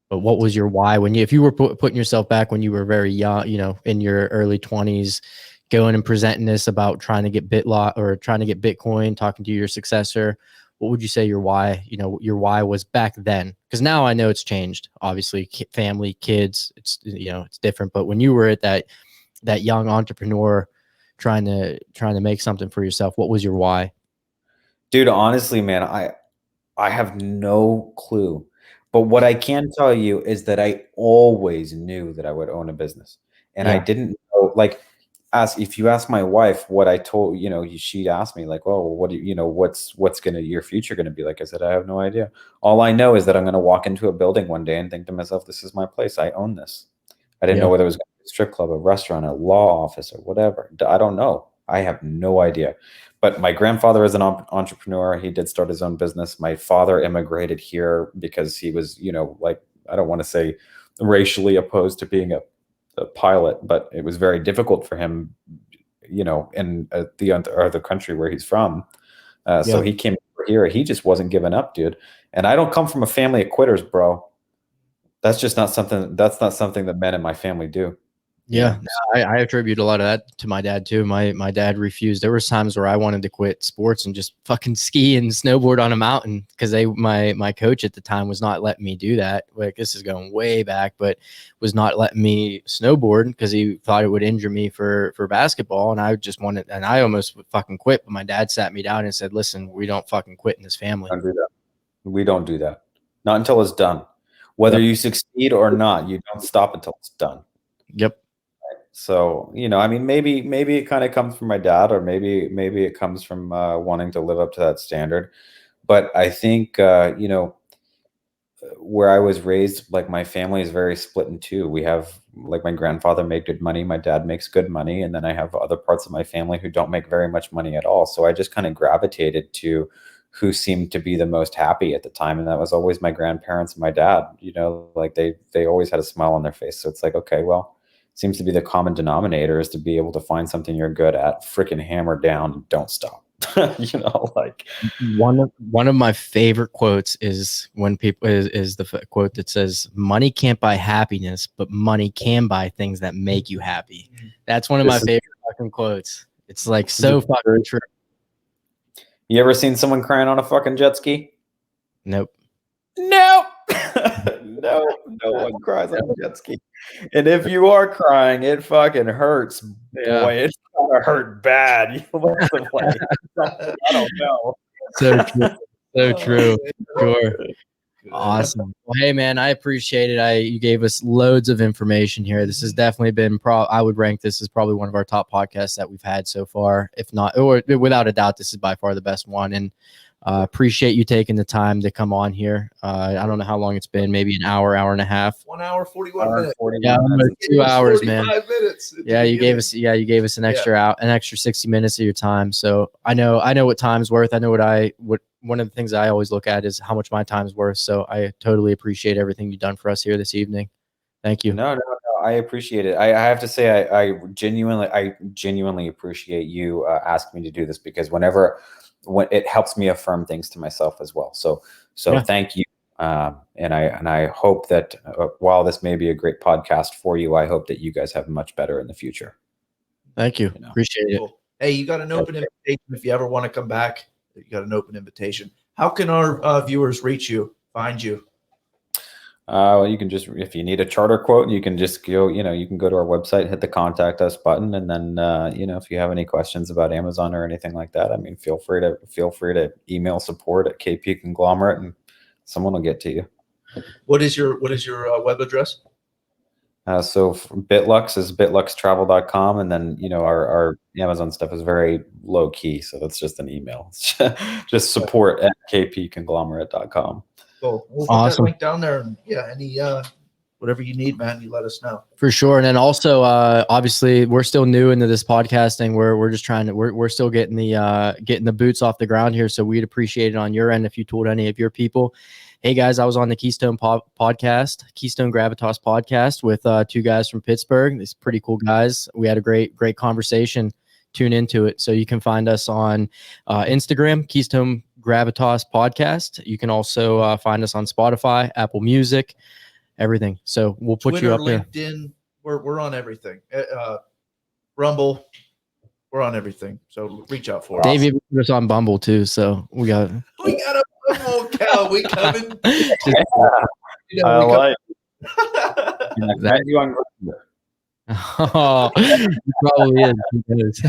But what was your why if you were putting yourself back when you were very young, in your early 20s, going and presenting this about trying to get BitLux or trying to get Bitcoin, talking to your successor, what would you say your why, your why was back then? Because now I know it's changed, obviously, family, kids, it's, it's different. But when you were at that young entrepreneur trying to make something for yourself, what was your why? Dude, honestly, man, I have no clue. But what I can tell you is that I always knew that I would own a business. And I didn't know, like, if you ask my wife what I told, she'd ask me like, well, what do what's your future going to be like? I said, I have no idea. All I know is that I'm going to walk into a building one day and think to myself, this is my place. I own this. I didn't know whether it was a strip club, a restaurant, a law office, or whatever. I don't know. I have no idea. But my grandfather is an entrepreneur. He did start his own business. My father immigrated here because he was, like, I don't want to say racially opposed to being a pilot, but it was very difficult for him, in the other country where he's from. So he came over here. He just wasn't giving up, dude. And I don't come from a family of quitters, bro. That's not something that men in my family do. Yeah, I attribute a lot of that to my dad too. My dad refused. There was times where I wanted to quit sports and just fucking ski and snowboard on a mountain because my coach at the time was not letting me do that. Like, this is going way back, but was not letting me snowboard because he thought it would injure me for basketball. And I just wanted, and I almost fucking quit. But my dad sat me down and said, "Listen, we don't fucking quit in this family. Don't do that. We don't do that. Not until it's done. Whether you succeed or not, you don't stop until it's done." Yep. So, I mean, maybe it kind of comes from my dad, or maybe it comes from wanting to live up to that standard. But I think, where I was raised, like, my family is very split in two. We have, like, my grandfather made good money, my dad makes good money, and then I have other parts of my family who don't make very much money at all. So I just kind of gravitated to who seemed to be the most happy at the time, and that was always my grandparents and my dad. Like, they always had a smile on their face. So it's like, okay, well, seems to be the common denominator is to be able to find something you're good at, freaking hammer down, and don't stop. Like, one of my favorite quotes is when people is the quote that says, "Money can't buy happiness, but money can buy things that make you happy." That's one of my favorite fucking quotes. It's like so fucking true. You ever seen someone crying on a fucking jet ski? Nope. No. No one cries on a jet ski. And if you are crying, it fucking hurts, boy. It's gonna hurt bad. I don't know. So true. So true. Sure. Awesome. Well, hey man, I appreciate it. You gave us loads of information here. This has definitely been I would rank this as probably one of our top podcasts that we've had so far. If not, or without a doubt, this is by far the best one. And appreciate you taking the time to come on here. I don't know how long it's been, maybe an hour and a half. 1 hour, 41 minutes. Yeah, 2 hours, man. Minutes. Yeah, you gave us an extra 60 minutes of your time. So I know what time's worth. I know what one of the things I always look at is how much my time's worth. So I totally appreciate everything you've done for us here this evening. Thank you. No, I appreciate it. I have to say, I genuinely appreciate you asking me to do this, because when it helps me affirm things to myself as well. So thank you. And I hope that while this may be a great podcast for you, I hope that you guys have much better in the future. Thank you. Appreciate it. Hey, you got an open invitation if you ever want to come back. You got an open invitation. How can our viewers reach you, find you? Well, you can just, if you need a charter quote, you can just go, you can go to our website, hit the contact us button. And then, if you have any questions about Amazon or anything like that, I mean, feel free to email support at KP Conglomerate, and someone will get to you. What is your web address? So BitLux is bitluxtravel.com. And then, our Amazon stuff is very low key. So that's just an email. Just support at kpconglomerate.com. Cool. We'll put that link down there. And any whatever you need, man, you let us know. For sure. And then also, obviously, we're still new into this podcasting. We're just trying to, we're still getting the boots off the ground here. So we'd appreciate it on your end if you told any of your people, hey guys, I was on the Keystone podcast, Keystone Gravitas podcast with two guys from Pittsburgh. These pretty cool guys. We had a great conversation. Tune into it. So you can find us on Instagram, Keystone Gravitas podcast. You can also find us on Spotify, Apple Music, everything. So we'll put Twitter, you up there. LinkedIn, we're on everything. Rumble, we're on everything. So reach out for us. Dave even put us on Bumble too. So we got a Bumble cow. We coming. I like that. You on Grindr. Oh, he probably is.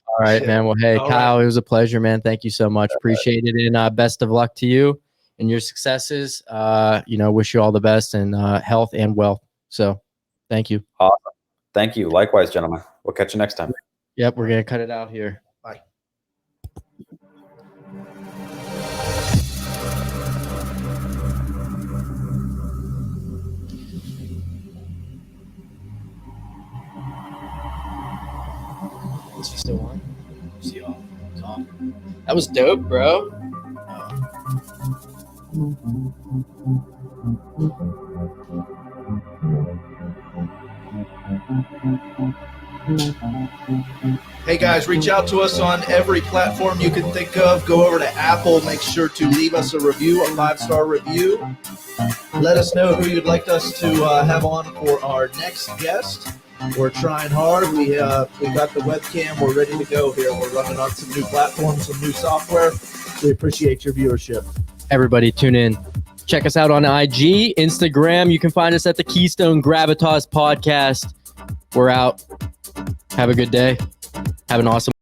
All right, man. Well, hey, Kyle, it was a pleasure, man. Thank you so much. Appreciate it. And best of luck to you and your successes. Wish you all the best and health and wealth. So thank you. Awesome. Thank you. Likewise, gentlemen. We'll catch you next time. Yep. We're going to cut it out here. Bye. Is he still on? Is he off? He's off. That was dope, bro. Hey guys, reach out to us on every platform you can think of. Go over to Apple. Make sure to leave us a review, a 5-star review. Let us know who you'd like us to have on for our next guest. We're trying hard. We got the webcam. We're ready to go here. We're running on some new platforms, some new software. We appreciate your viewership. Everybody tune in. Check us out on IG, Instagram. You can find us at the Keystone Gravitas Podcast. We're out. Have a good day. Have an awesome